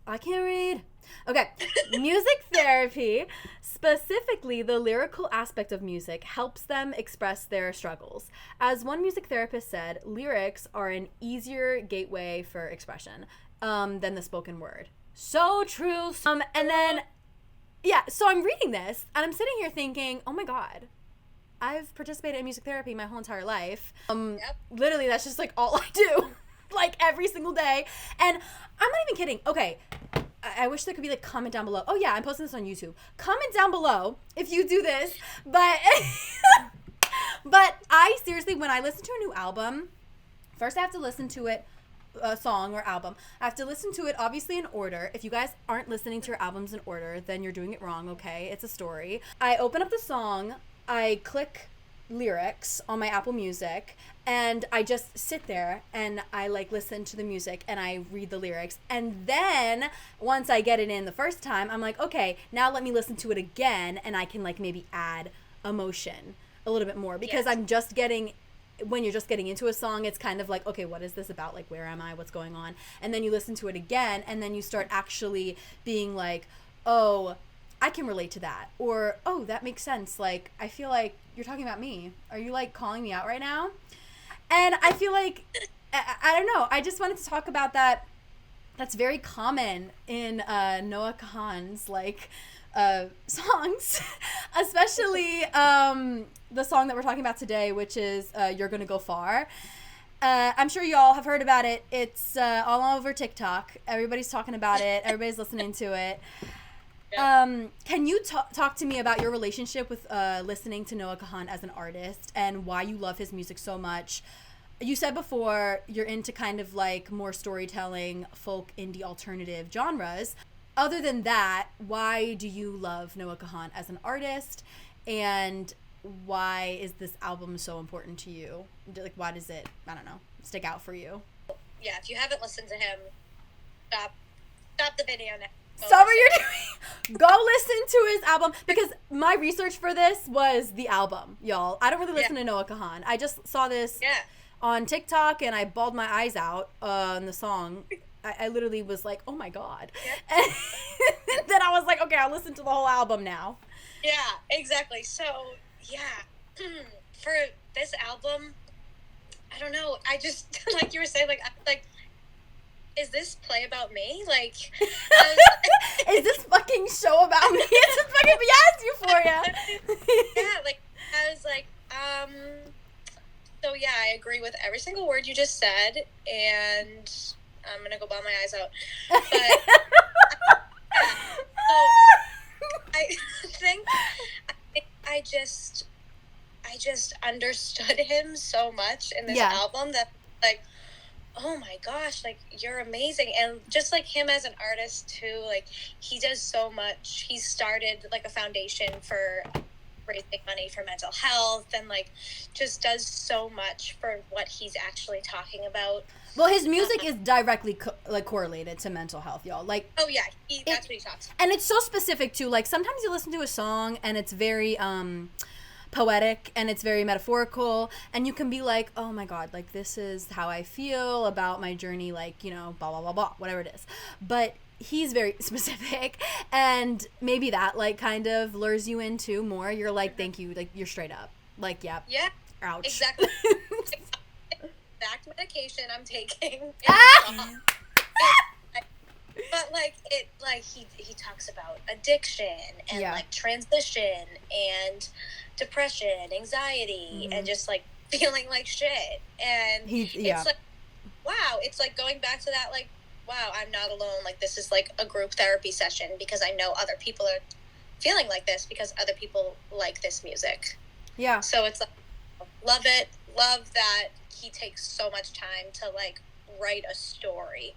I can't read. Okay. Music therapy, specifically the lyrical aspect of music, helps them express their struggles. As one music therapist said, lyrics are an easier gateway for expression than the spoken word. So true. And then, so I'm reading this, and I'm sitting here thinking, oh my God, I've participated in music therapy my whole entire life. Literally, that's just like all I do. Like every single day. And I'm not even kidding. Okay, I wish there could be like comment down below. Oh yeah, I'm posting this on YouTube. Comment down below if you do this. But but I seriously, when I listen to a new album, first I have to listen to it song or album, I have to listen to it obviously in order. If you guys aren't listening to your albums in order, then you're doing it wrong, okay? It's a story. I open up the song, I click lyrics on my Apple Music, and I just sit there and I like listen to the music and I read the lyrics, and then once I get it in the first time, I'm like, okay, now let me listen to it again, and I can like maybe add emotion a little bit more, because I'm just getting, when you're just getting into a song, it's kind of like, okay, what is this about? Like, where am I? What's going on? And then you listen to it again, and then you start actually being like, oh, I can relate to that. Or, oh, that makes sense. Like, I feel like you're talking about me. Are you like calling me out right now? And I feel like, I don't know. I just wanted to talk about that. That's very common in Noah Kahan's like songs, especially the song that we're talking about today, which is You're Gonna Go Far. I'm sure you all have heard about it. It's all over TikTok. Everybody's talking about it. Everybody's listening to it. Can you talk to me about your relationship with listening to Noah Kahan as an artist and why you love his music so much? You said before you're into kind of like more storytelling, folk, indie, alternative genres. Other than that, why do you love Noah Kahan as an artist, and why is this album so important to you? Like, why does it, I don't know, stick out for you? Yeah, if you haven't listened to him, stop the video now. Stop what you're doing. Go listen to his album, because my research for this was the album, y'all. I don't really listen to Noah Kahan. I just saw this on TikTok and I bawled my eyes out on the song. I literally was like, oh my God. Yeah. And then I was like, okay, I'll listen to the whole album now. Yeah, exactly. So, yeah, for this album, I don't know. I just, like you were saying, like, is this play about me? Like, is this fucking show about me? Is this fucking, yes, Euphoria. Yeah, like, I was like, so yeah, I agree with every single word you just said, and I'm gonna go bawl my eyes out. But, so, I think I just understood him so much in this album that, like, oh my gosh, like, you're amazing. And just like him as an artist too, like, he does so much. He started like a foundation for raising money for mental health, and like just does so much for what he's actually talking about. Well, his music is directly correlated to mental health, y'all. Like, oh yeah, that's what he talks about. And it's so specific too. Like, sometimes you listen to a song and it's very poetic and it's very metaphorical, and you can be like, oh my God, like, this is how I feel about my journey, like, you know, blah blah blah blah, whatever it is. But he's very specific, and maybe that like kind of lures you into more. You're like, thank you, like, you're straight up, like, yeah, ouch, exactly. Exact medication I'm taking. But like it, like he talks about addiction and like transition and depression, anxiety, and just like feeling like shit. And it's like, wow, it's like going back to that, like, wow, I'm not alone. Like, this is like a group therapy session because I know other people are feeling like this because other people like this music. Yeah. So it's like, love it. Love that he takes so much time to like write a story.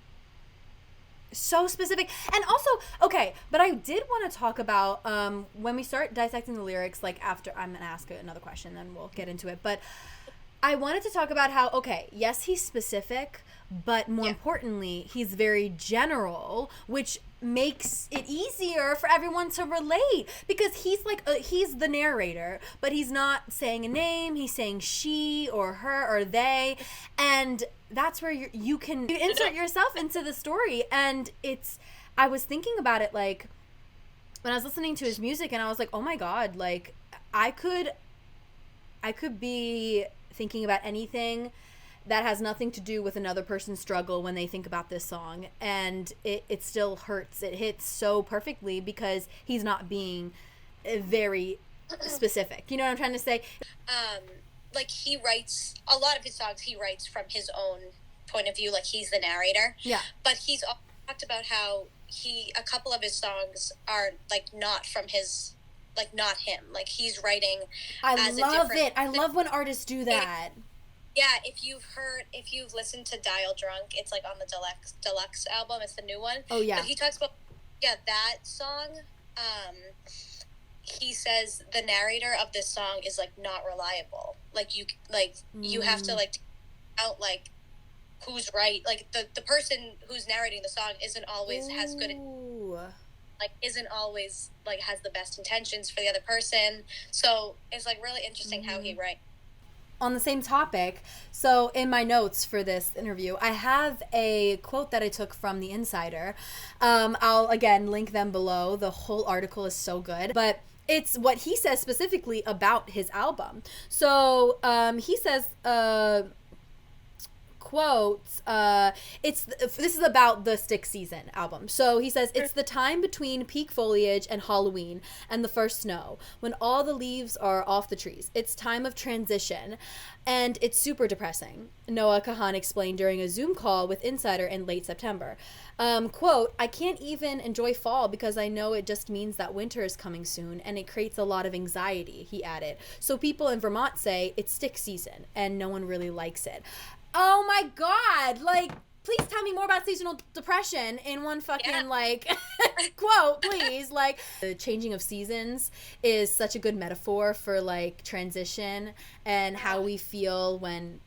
So specific. And also, okay, but I did want to talk about when we start dissecting the lyrics, like, after I'm going to ask another question, then we'll get into it. But I wanted to talk about how, okay, yes, he's specific, but more importantly, he's very general, which makes it easier for everyone to relate, because he's like he's the narrator, but he's not saying a name. He's saying she or her or they, and that's where you can insert yourself into the story. And I was thinking about it, like, when I was listening to his music, and I was like, oh my God, like, I could be thinking about anything that has nothing to do with another person's struggle when they think about this song, and it still hurts. It hits so perfectly because he's not being very specific. You know what I'm trying to say? Like, he writes a lot of his songs, he writes from his own point of view, like he's the narrator. Yeah. But he's also talked about how a couple of his songs are like not from his, like, not him. Like, he's writing I love it. I love when artists do that. Yeah, if you've listened to Dial Drunk, it's like on the deluxe album. It's the new one. Oh yeah. But he talks about that song. He says the narrator of this song is like not reliable. Like you have to like out like who's right. Like the person who's narrating the song isn't always has good. Like isn't always like has the best intentions for the other person. So it's like really interesting how he writes. On the same topic, so in my notes for this interview, I have a quote that I took from The Insider. I'll again link them below. The whole article is so good, but it's what he says specifically about his album. So he says, quotes, this is about the Stick Season album. So he says, it's the time between peak foliage and Halloween and the first snow, when all the leaves are off the trees. It's time of transition, and it's super depressing, Noah Kahan explained during a Zoom call with Insider in late September. Quote, I can't even enjoy fall because I know it just means that winter is coming soon, and it creates a lot of anxiety, he added. So people in Vermont say it's stick season, and no one really likes it. Oh my God, like, please tell me more about seasonal depression in one fucking, like, quote, please. Like, the changing of seasons is such a good metaphor for, like, transition and how we feel when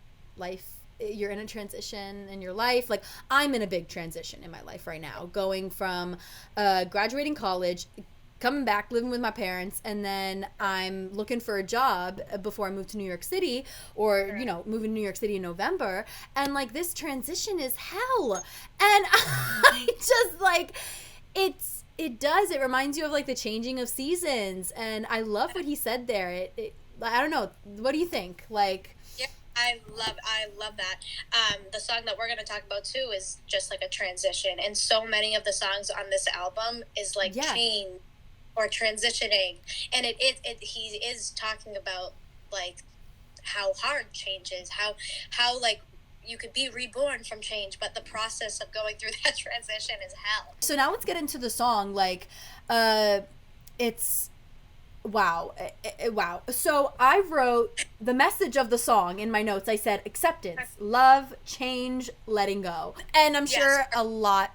you're in a transition in your life. Like, I'm in a big transition in my life right now, going from graduating college, coming back, living with my parents, and then I'm looking for a job before I move to New York City, or, you know, moving to New York City in November. And, like, this transition is hell. And I just, like, it reminds you of, like, the changing of seasons. And I love what he said there. I don't know. What do you think? Like... I love that. The song that we're going to talk about too is just like a transition, and so many of the songs on this album is like change or transitioning, and he is talking about like how hard change is, how like you could be reborn from change, but the process of going through that transition is hell. So now let's get into the song. Like, it's wow. So I wrote the message of the song in my notes. I said acceptance, love, change, letting go, and I'm sure a lot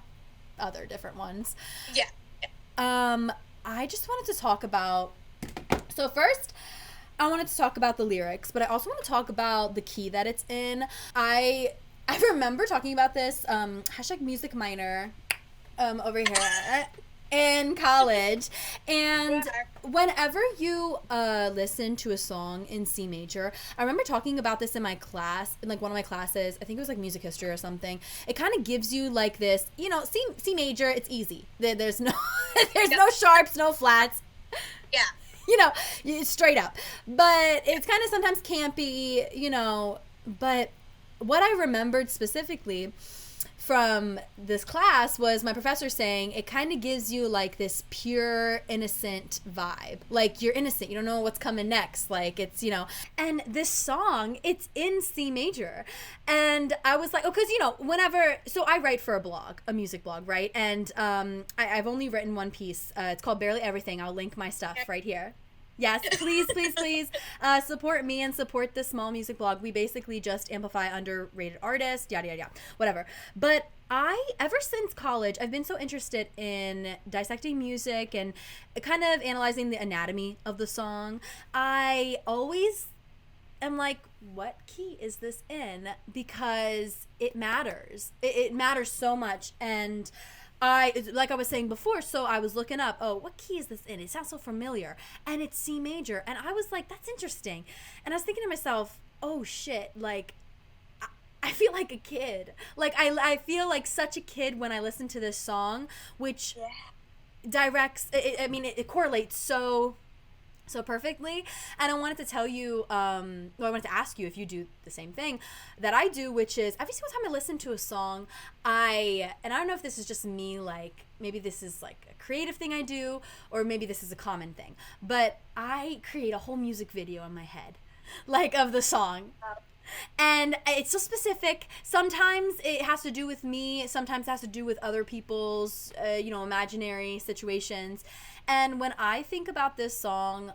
other different ones. I just wanted to talk about, so first I wanted to talk about the lyrics, but I also want to talk about the key that it's in. I remember talking about this hashtag music minor over here in college, and whenever you listen to a song in C major, I remember talking about this in my class, in like one of my classes. I think it was like music history or something. It kind of gives you like this, you know, C major, it's easy. There's no no sharps, no flats. You know, straight up. But it's kind of sometimes campy, you know. But what I remembered specifically from this class was my professor saying it kind of gives you like this pure innocent vibe. Like you're innocent, you don't know what's coming next. Like it's, you know, and this song, it's in C major. And I was like, oh, because, you know, so I write for a music blog, right? And I've only written one piece. It's called Barely Everything. I'll link my stuff right here. Yes, please support me and support this small music blog. We basically just amplify underrated artists, yada, yada, yada, whatever. But ever since college, I've been so interested in dissecting music and kind of analyzing the anatomy of the song. I always am like, what key is this in? Because it matters. It matters so much. And like I was saying before, so I was looking up, what key is this in? It sounds so familiar. And it's C major. And I was like, that's interesting. And I was thinking to myself, oh shit, like, I feel like a kid. Like, I feel like such a kid when I listen to this song, which directs, it correlates so perfectly. And I wanted to tell you, I wanted to ask you if you do the same thing that I do, which is every single time I listen to a song, and I don't know if this is just me, like maybe this is like a creative thing I do, or maybe this is a common thing, but I create a whole music video in my head, like of the song. And it's so specific. Sometimes it has to do with me. Sometimes it has to do with other people's, imaginary situations. And when I think about this song,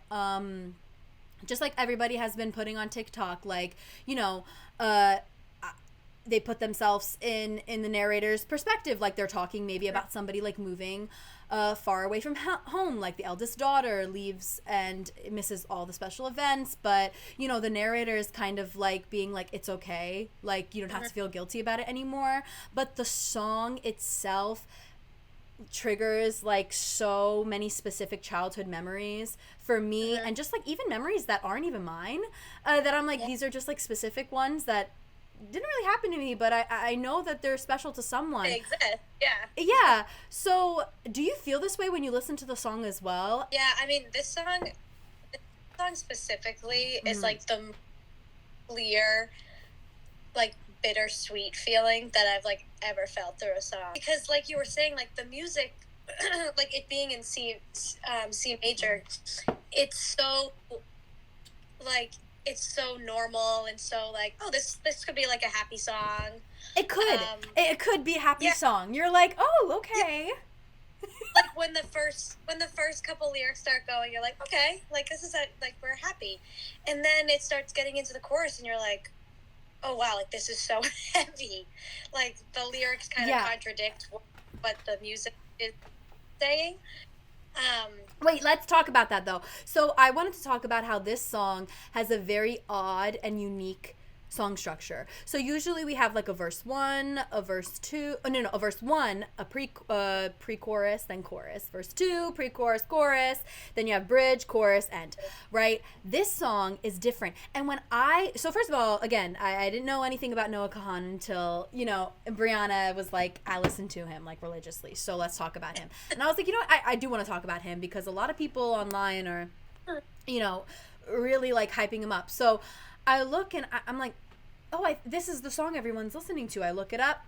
just like everybody has been putting on TikTok, like, you know, uh, they put themselves in the narrator's perspective, like they're talking maybe about somebody like moving far away from home, like the eldest daughter leaves and misses all the special events, but you know, the narrator is kind of like being like, it's okay, like you don't have to feel guilty about it anymore. But the song itself triggers like so many specific childhood memories for me, and just like even memories that aren't even mine, that I'm like, these are just like specific ones that didn't really happen to me, but I know that they're special to someone. They exist, yeah. Yeah. So, do you feel this way when you listen to the song as well? Yeah, I mean, this song specifically is like the clear, like bittersweet feeling that I've like ever felt through a song. Because, like you were saying, like the music, like it being in C major, it's so like, it's so normal and so like, oh, this could be like a happy song. It could be a happy song. You're like, oh, okay. Like when the first couple lyrics start going, you're like, okay, like this is like we're happy, and then it starts getting into the chorus, and you're like, oh wow, like this is so heavy. Like the lyrics kind of contradict what the music is saying. Wait, let's talk about that though. So I wanted to talk about how this song has a very odd and unique song structure. So usually we have like a verse 1, a verse 2, a verse 1, a pre-chorus, then chorus, verse 2, pre-chorus, chorus, then you have bridge, chorus, end, right? This song is different. And so first of all, again, I didn't know anything about Noah Kahan until, you know, Brianna was like, I listened to him like religiously, so let's talk about him. And I was like, you know what, I do want to talk about him because a lot of people online are, you know, really like hyping him up. So I look and I'm like, oh, this is the song everyone's listening to. I look it up.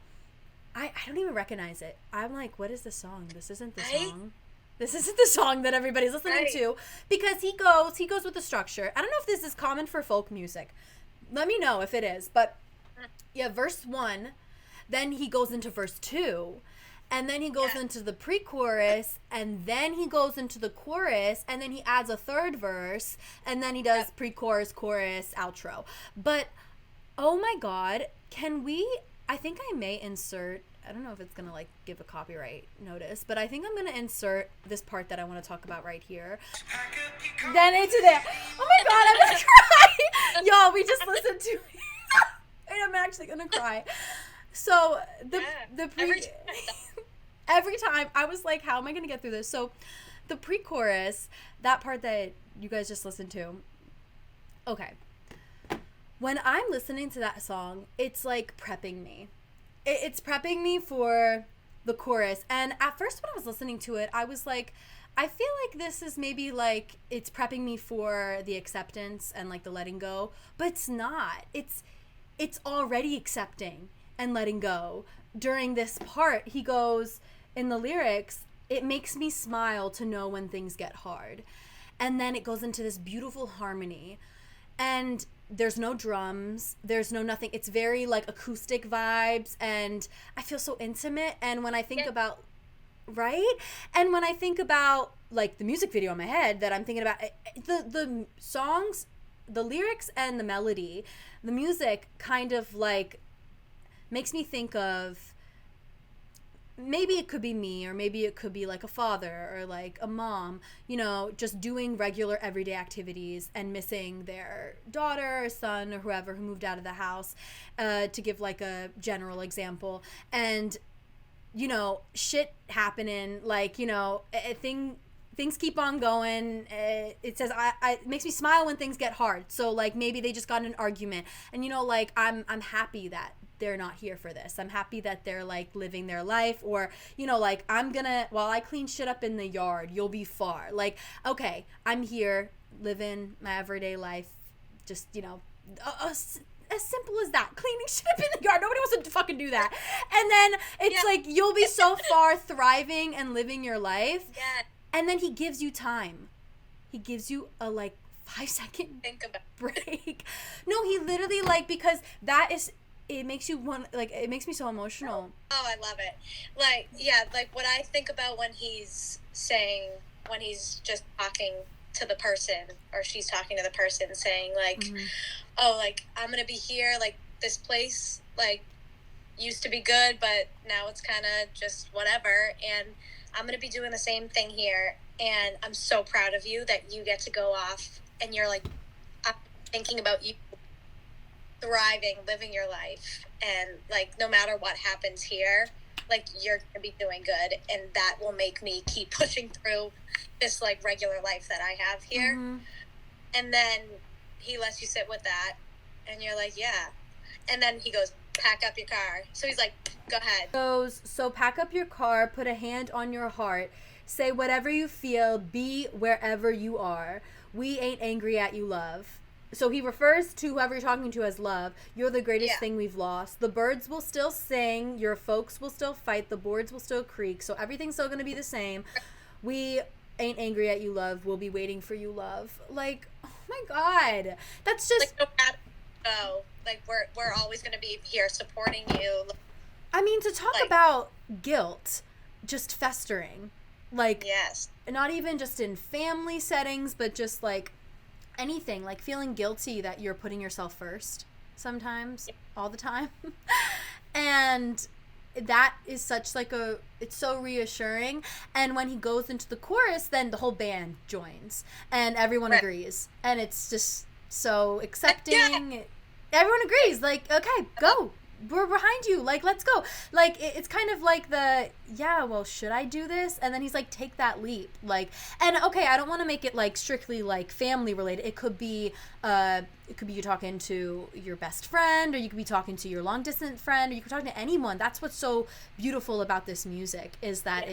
I don't even recognize it. I'm like, what is this song? This isn't the song. This isn't the song that everybody's listening to, because he goes with the structure. I don't know if this is common for folk music. Let me know if it is. But yeah, verse 1, then he goes into verse 2, and then he goes into the pre-chorus, and then he goes into the chorus, and then he adds a third verse, and then he does pre-chorus, chorus, outro. But, oh my God, I think I may insert, I don't know if it's going to like give a copyright notice, but I think I'm going to insert this part that I want to talk about right here. Then into there. Oh my God, I'm going to cry. Y'all, we just listened to it. And I'm actually going to cry. So every time I was like, how am I going to get through this? So the pre-chorus, that part that you guys just listened to. Okay. When I'm listening to that song, it's like prepping me. It's prepping me for the chorus. And at first when I was listening to it, I was like, I feel like this is maybe like it's prepping me for the acceptance and like the letting go, but it's not. It's already accepting and letting go. During this part, he goes in the lyrics, it makes me smile to know when things get hard. And then it goes into this beautiful harmony. And there's no drums, there's no nothing. It's very like acoustic vibes, and I feel so intimate. And when I think about, right? And when I think about like the music video in my head that I'm thinking about, the songs, the lyrics and the melody, the music kind of like makes me think of, maybe it could be me, or maybe it could be like a father or like a mom, you know, just doing regular everyday activities and missing their daughter or son or whoever who moved out of the house, to give like a general example. And, you know, shit happening, like, you know, things keep on going. It says, it makes me smile when things get hard. So like maybe they just got in an argument, and, you know, like I'm happy that they're not here for this. I'm happy that they're like living their life, or, you know, like while I clean shit up in the yard, you'll be far. Like, okay, I'm here living my everyday life, just, you know, as simple as that, cleaning shit up in the yard. Nobody wants to fucking do that. And then it's like, you'll be so far thriving and living your life. Yeah. And then he gives you time. He gives you a like 5-second break. No, he literally, like, because that is, it makes you want, like, it makes me so emotional. Oh, I love it. Like, yeah, like what I think about when he's just talking to the person, or she's talking to the person saying like, oh, like, I'm gonna be here, like, this place like used to be good, but now it's kind of just whatever, and I'm gonna be doing the same thing here, and I'm so proud of you that you get to go off and you're like, I'm thinking about you thriving, living your life, and like no matter what happens here, like you're gonna be doing good, and that will make me keep pushing through this like regular life that I have here. And then he lets you sit with that, and you're like, yeah. And then he goes, pack up your car. So he's like, go ahead. So pack up your car, put a hand on your heart, say whatever you feel, be wherever you are. We ain't angry at you, love. So he refers to whoever you're talking to as love. You're the greatest thing we've lost. The birds will still sing. Your folks will still fight. The boards will still creak. So everything's still going to be the same. We ain't angry at you, love. We'll be waiting for you, love. Like, oh my God. That's just... Like, no matter, like, we're always going to be here supporting you. I mean, to talk about guilt just festering. Like, yes. Not even just in family settings, but just like... anything, like feeling guilty that you're putting yourself first sometimes, all the time. And that is such like it's so reassuring. And when he goes into the chorus, then the whole band joins and everyone agrees, and it's just so accepting. Everyone agrees, like, okay, go, we're behind you, like, let's go. Like, it's kind of like well, should I do this? And then he's like, take that leap. Like, and okay, I don't want to make it like strictly like family related. It could be you talking to your best friend, or you could be talking to your long distance friend, or you could be talking to anyone. That's what's so beautiful about this music, is that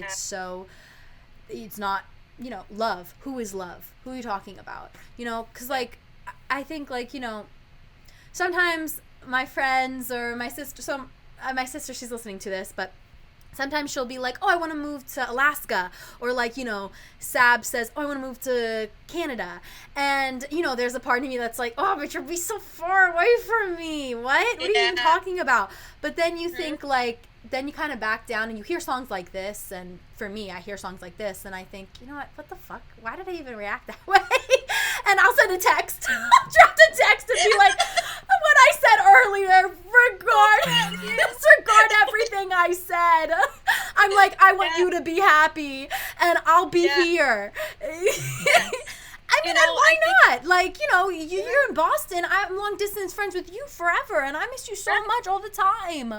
it's not, love. Who is love? Who are you talking about? Because like, I think like, sometimes my friends or my sister, my sister, she's listening to this, but sometimes she'll be like, oh, I want to move to Alaska, or like, Sab says, oh, I want to move to Canada, and there's a part of me that's like, oh, but you'll be so far away from me, what are you even talking about? But then you think like, then you kind of back down and you hear songs like this, and for me, I hear songs like this and I think, you know what the fuck, why did I even react that way? And I'll send a text. I'll drop the text and be like, what I said earlier, disregard everything I said. I'm like, I want you to be happy, and I'll be here. I mean, and why not? Like, you're in Boston. I'm long distance friends with you forever, and I miss you so much all the time.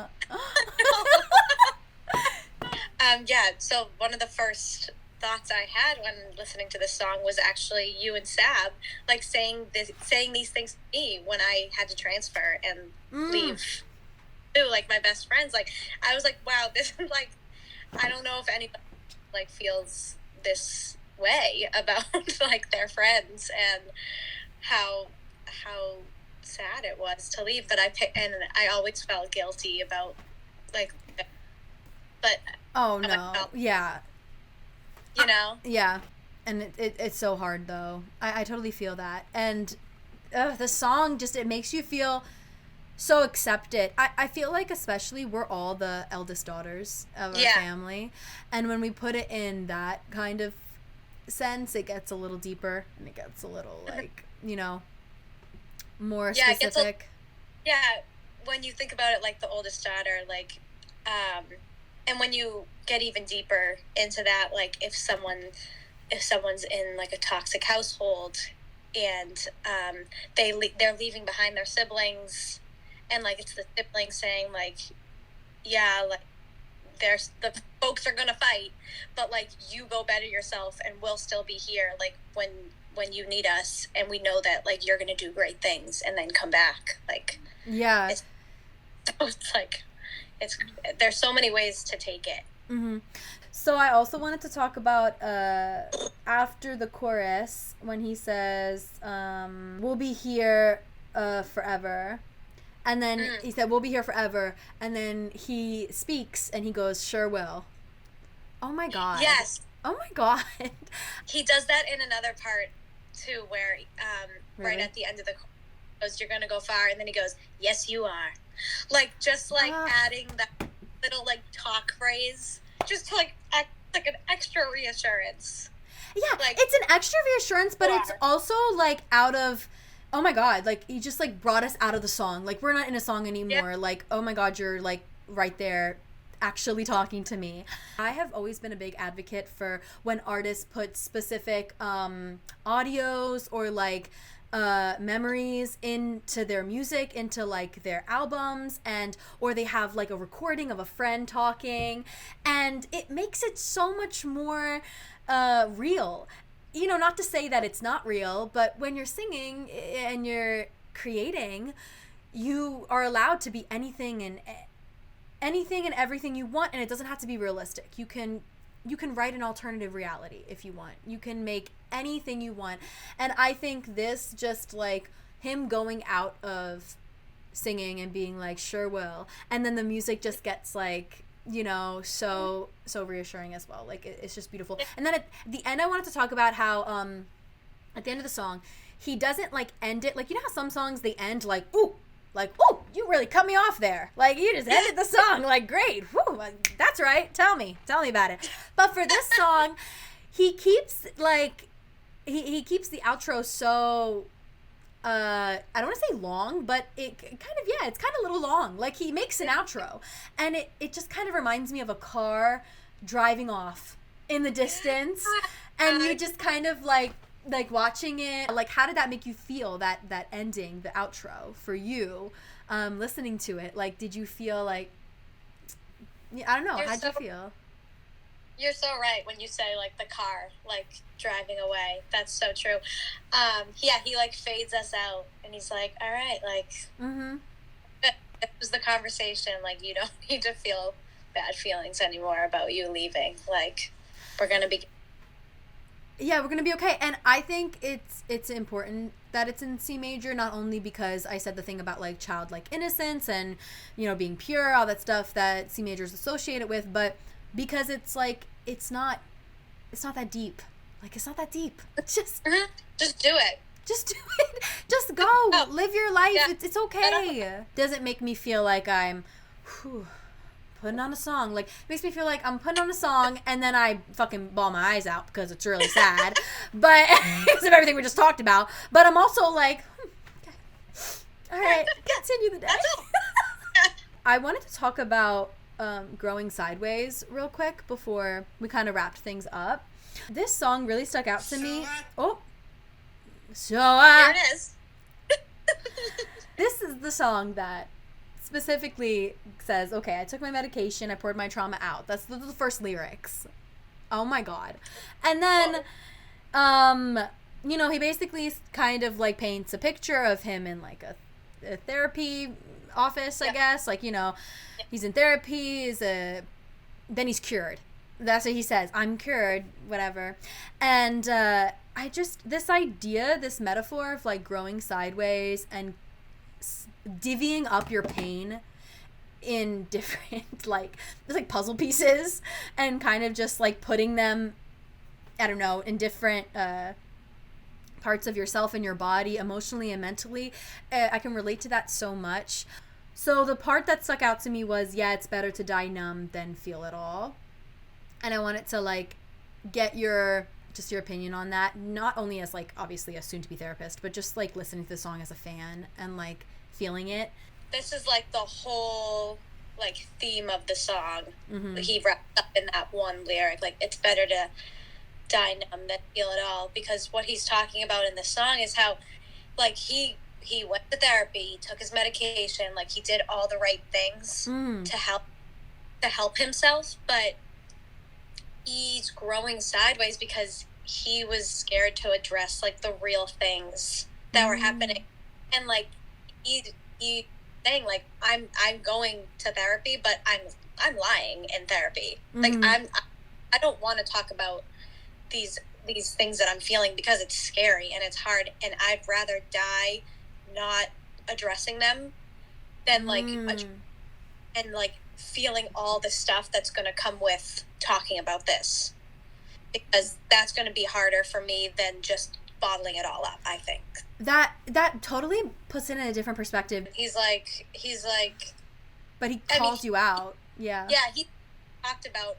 So one of the first thoughts I had when listening to this song was actually you and Sab, like saying these things to me when I had to transfer and leave. Like my best friends, like I was like, wow, this is like, I don't know if anybody like feels this way about like their friends, and how sad it was to leave. But I always felt guilty about like, but oh no, yeah. Yeah, and it's so hard though. I totally feel that, and the song just, it makes you feel so accepted. I feel like especially we're all the eldest daughters of our family, and when we put it in that kind of sense, it gets a little deeper, and it gets a little like, more specific. When you think about it, like the oldest daughter, like and when you get even deeper into that, like if someone's in like a toxic household, and they're leaving behind their siblings, and like it's the siblings saying like, like the folks are gonna fight, but like you go better yourself, and we'll still be here like when you need us, and we know that like you're gonna do great things and then come back. Like it's like there's so many ways to take it. Mm-hmm. So I also wanted to talk about after the chorus, when he says we'll be here forever, and then he said we'll be here forever, and then he speaks and he goes, sure will. Oh my God. Yes. Oh my God. He does that in another part too, where really? Right at the end of the chorus, goes, you're gonna go far, and then he goes, yes you are. Like just like adding that little like talk phrase, just to like act like an extra reassurance. Yeah, Like, it's an extra reassurance, but it's are. also like out of, oh my God, like you just like brought us out of the song. Like we're not in a song anymore. Yeah. Like, oh my God, you're like right there actually talking to me. I have always been a big advocate for when artists put specific audios or like memories into their music, into like their albums, and or they have like a recording of a friend talking, and it makes it so much more real. You know, not to say that it's not real, but when you're singing and you're creating, you are allowed to be anything and everything you want, and it doesn't have to be realistic. You can write an alternative reality if you want. You can make anything you want. And I think this, just like him going out of singing and being like, sure will, and then the music just gets like, you know, so reassuring as well. Like it's just beautiful. And then at the end I wanted to talk about how at the end of the song he doesn't like end it like, you know how some songs they end like, ooh, like, ooh, you really cut me off there. Like, you just ended the song. Like, great. Whew, that's right. Tell me about it. But for this song, he keeps, like, he keeps the outro so, I don't want to say long, but it kind of, yeah, it's kind of a little long. Like, he makes an outro. And it just kind of reminds me of a car driving off in the distance. And you just kind of, like watching it, like how did that make you feel, that ending, the outro for you, listening to it? Like, did you feel like, I don't know, how'd you feel? You're so right when you say like the car like driving away. That's so true. Yeah, he like fades us out and he's like, all right, like this was the conversation, like you don't need to feel bad feelings anymore about you leaving, like we're gonna be okay. And I think it's important that it's in C major, not only because I said the thing about like childlike innocence and, you know, being pure, all that stuff that C major is associated with, but because it's like it's not that deep. Like, it's not that deep. Just do it. Just do it. Just go. Live your life. Yeah. It's okay. Doesn't make me feel like I'm putting on a song. Like, it makes me feel like I'm putting on a song and then I fucking bawl my eyes out because it's really sad. But because of everything we just talked about. But I'm also like, okay. All right, continue the day. I wanted to talk about Growing Sideways real quick before we kind of wrapped things up. This song really stuck out to me. Oh. Here it is. This is the song that specifically says, okay, I took my medication, I poured my trauma out. That's the first lyrics. Oh my God. And then, you know, he basically kind of like paints a picture of him in like a therapy office, I guess. Like, you know, he's in therapy, then he's cured. That's what he says. I'm cured, whatever. And this idea, this metaphor of like growing sideways and divvying up your pain in different like puzzle pieces and kind of just like putting them, I don't know, in different parts of yourself and your body, emotionally and mentally. I can relate to that so much. So the part that stuck out to me was, yeah, it's better to die numb than feel it all. And I wanted to like get your opinion on that, not only as like obviously a soon to be therapist, but just like listening to the song as a fan and like feeling it. This is like the whole like theme of the song. He wrapped up in that one lyric, like it's better to die numb than feel it all, because what he's talking about in the song is how like he went to therapy, took his medication, like he did all the right things to help himself, but he's growing sideways because he was scared to address like the real things that were happening. And like he saying like I'm going to therapy, but I'm lying in therapy. Like I don't want to talk about these things that I'm feeling because it's scary and it's hard, and I'd rather die not addressing them than like and like feeling all the stuff that's going to come with talking about this, because that's going to be harder for me than just bottling it all up. I think that totally puts it in a different perspective. He's like but he calls you out. Yeah, he talked about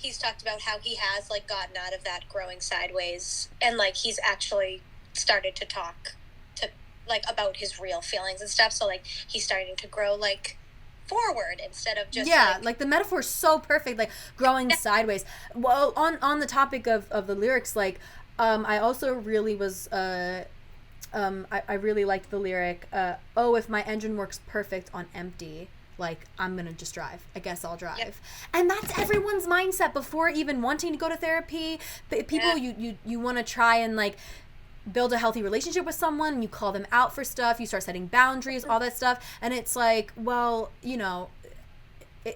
he's talked about how he has like gotten out of that growing sideways, and like he's actually started to talk to like about his real feelings and stuff. So like he's starting to grow like forward instead of just like the metaphor is so perfect, like growing sideways. Well, on the topic of the lyrics, like I also really was I really liked the lyric, oh, if my engine works perfect on empty, like I'm gonna just drive, I guess I'll drive. Yep. And that's everyone's mindset before even wanting to go to therapy. People, you want to try and like build a healthy relationship with someone, you call them out for stuff, you start setting boundaries, all that stuff, and it's like, well, you know,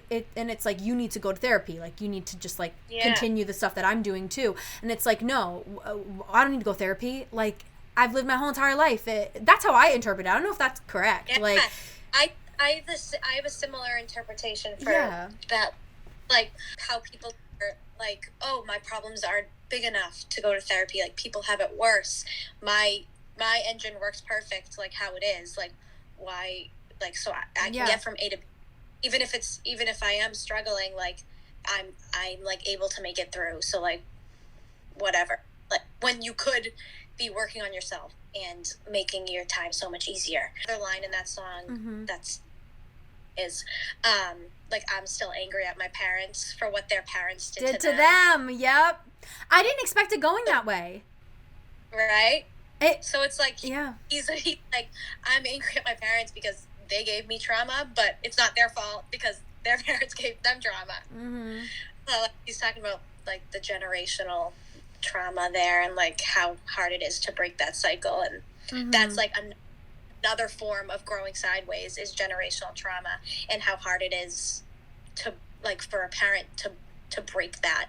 and it's like, you need to go to therapy, like you need to just like continue the stuff that I'm doing too. And it's like, no, I don't need to go to therapy, like I've lived my whole entire life. That's how I interpret it. I don't know if that's correct. Like I have a similar interpretation for that, like how people are like, oh, my problems aren't big enough to go to therapy, like people have it worse, my engine works perfect like how it is, like why, like so I can get from A to B, even if I am struggling, like I'm like able to make it through. So like whatever, like when you could be working on yourself and making your time so much easier. Another line in that song is like, I'm still angry at my parents for what their parents did to them. Yep. I didn't expect it going that way. Right? So it's like, he's like, I'm angry at my parents because they gave me trauma, but it's not their fault because their parents gave them trauma. Mm-hmm. So like, he's talking about like the generational trauma there, and like how hard it is to break that cycle. And that's like another form of growing sideways is generational trauma, and how hard it is to like for a parent to break that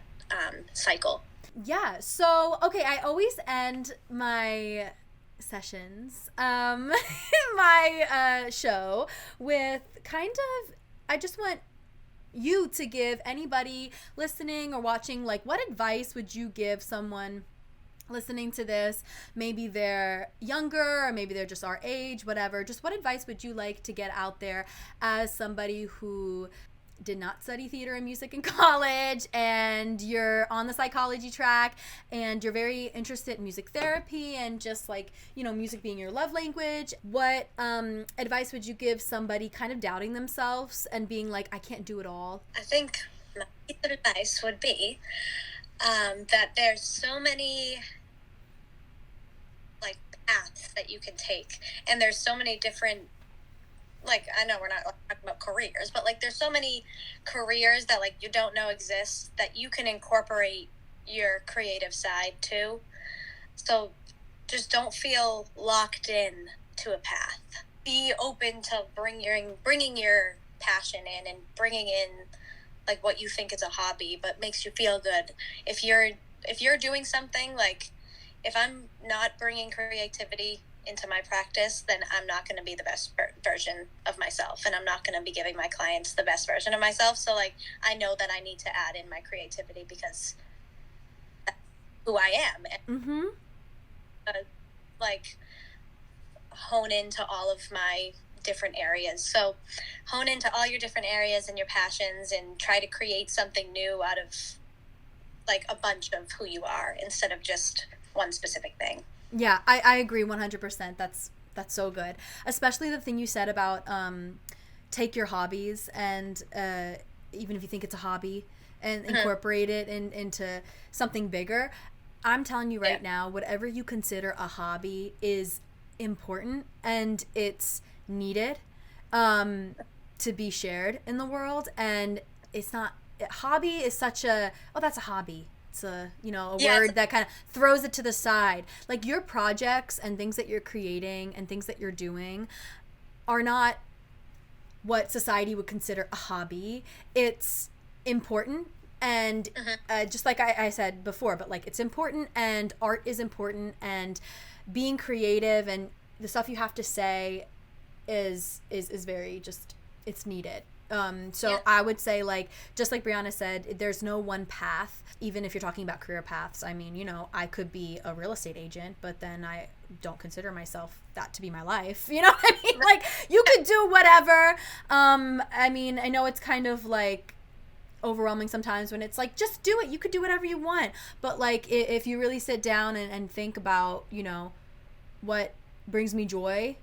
cycle. Yeah. So, okay, I always end my sessions, my show with kind of, I just want you to give anybody listening or watching, like, what advice would you give someone listening to this? Maybe they're younger, or maybe they're just our age, whatever. Just what advice would you like to get out there as somebody who did not study theater and music in college, and you're on the psychology track, and you're very interested in music therapy and just like, you know, music being your love language? What advice would you give somebody kind of doubting themselves and being like, I can't do it all? I think my piece of advice would be that there's so many like paths that you can take, and there's so many different, like, I know we're not like, talking about careers, but like there's so many careers that like you don't know exist that you can incorporate your creative side to. So just don't feel locked in to a path. Be open to bringing your passion in, and bringing in like what you think is a hobby but makes you feel good. If you're doing something, like if I'm not bringing creativity into my practice, then I'm not going to be the best version of myself, and I'm not going to be giving my clients the best version of myself. So like I know that I need to add in my creativity because that's who I am. And like hone into all of my different areas. So hone into all your different areas and your passions, and try to create something new out of like a bunch of who you are instead of just one specific thing. Yeah, I agree 100%. That's so good. Especially the thing you said about take your hobbies, and even if you think it's a hobby, and incorporate it into something bigger. I'm telling you right now, whatever you consider a hobby is important, and it's needed to be shared in the world. And it's not, hobby is such a, oh, that's a hobby. It's a, you know, a word that kind of throws it to the side. Like your projects and things that you're creating and things that you're doing are not what society would consider a hobby. It's important. And just like I said before, but like it's important, and art is important, and being creative and the stuff you have to say is very just, it's needed. So I would say, like, just like Brianna said, there's no one path, even if you're talking about career paths. I mean, you know, I could be a real estate agent, but then I don't consider myself that to be my life. You know what I mean? Like, you could do whatever. I mean, I know it's kind of like, overwhelming sometimes when it's like, just do it. You could do whatever you want. But like, if you really sit down and think about, you know, what brings me joy,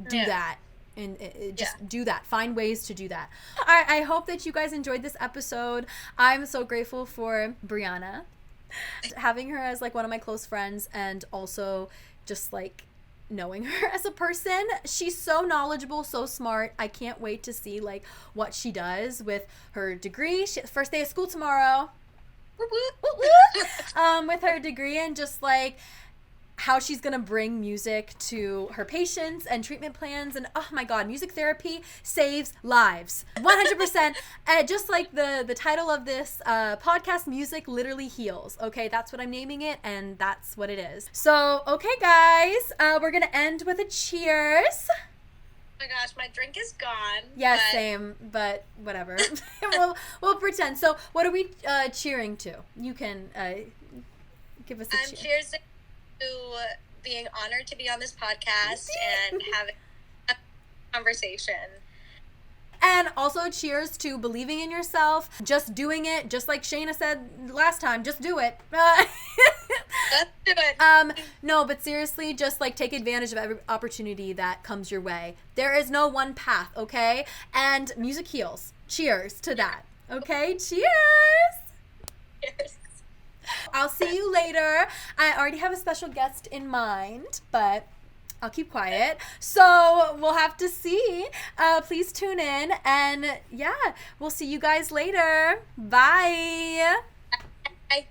do that. And just do that. Find ways to do that. I hope that you guys enjoyed this episode. I'm so grateful for Brianna, having her as like one of my close friends, and also just like knowing her as a person. She's so knowledgeable, so smart. I can't wait to see like what she does with her degree. First day of school tomorrow. With her degree, and just like how she's gonna bring music to her patients and treatment plans. And oh my god, music therapy saves lives 100%. Just like the title of this podcast, music literally heals. Okay, that's what I'm naming it, and that's what it is. So okay guys, we're gonna end with a cheers. Oh my gosh, my drink is gone. Yeah, same, but whatever. we'll pretend. So what are we cheering to? You can give us a cheer. I'm cheers to being honored to be on this podcast and having a conversation. And also cheers to believing in yourself, just doing it, just like Shayna said last time, just do it. Let's do it. No, but seriously, just like take advantage of every opportunity that comes your way. There is no one path, okay? And music heals. Cheers to that. Okay, cheers. Cheers. I'll see you later. I already have a special guest in mind, but I'll keep quiet. So we'll have to see. Please tune in. And yeah, we'll see you guys later. Bye. Bye.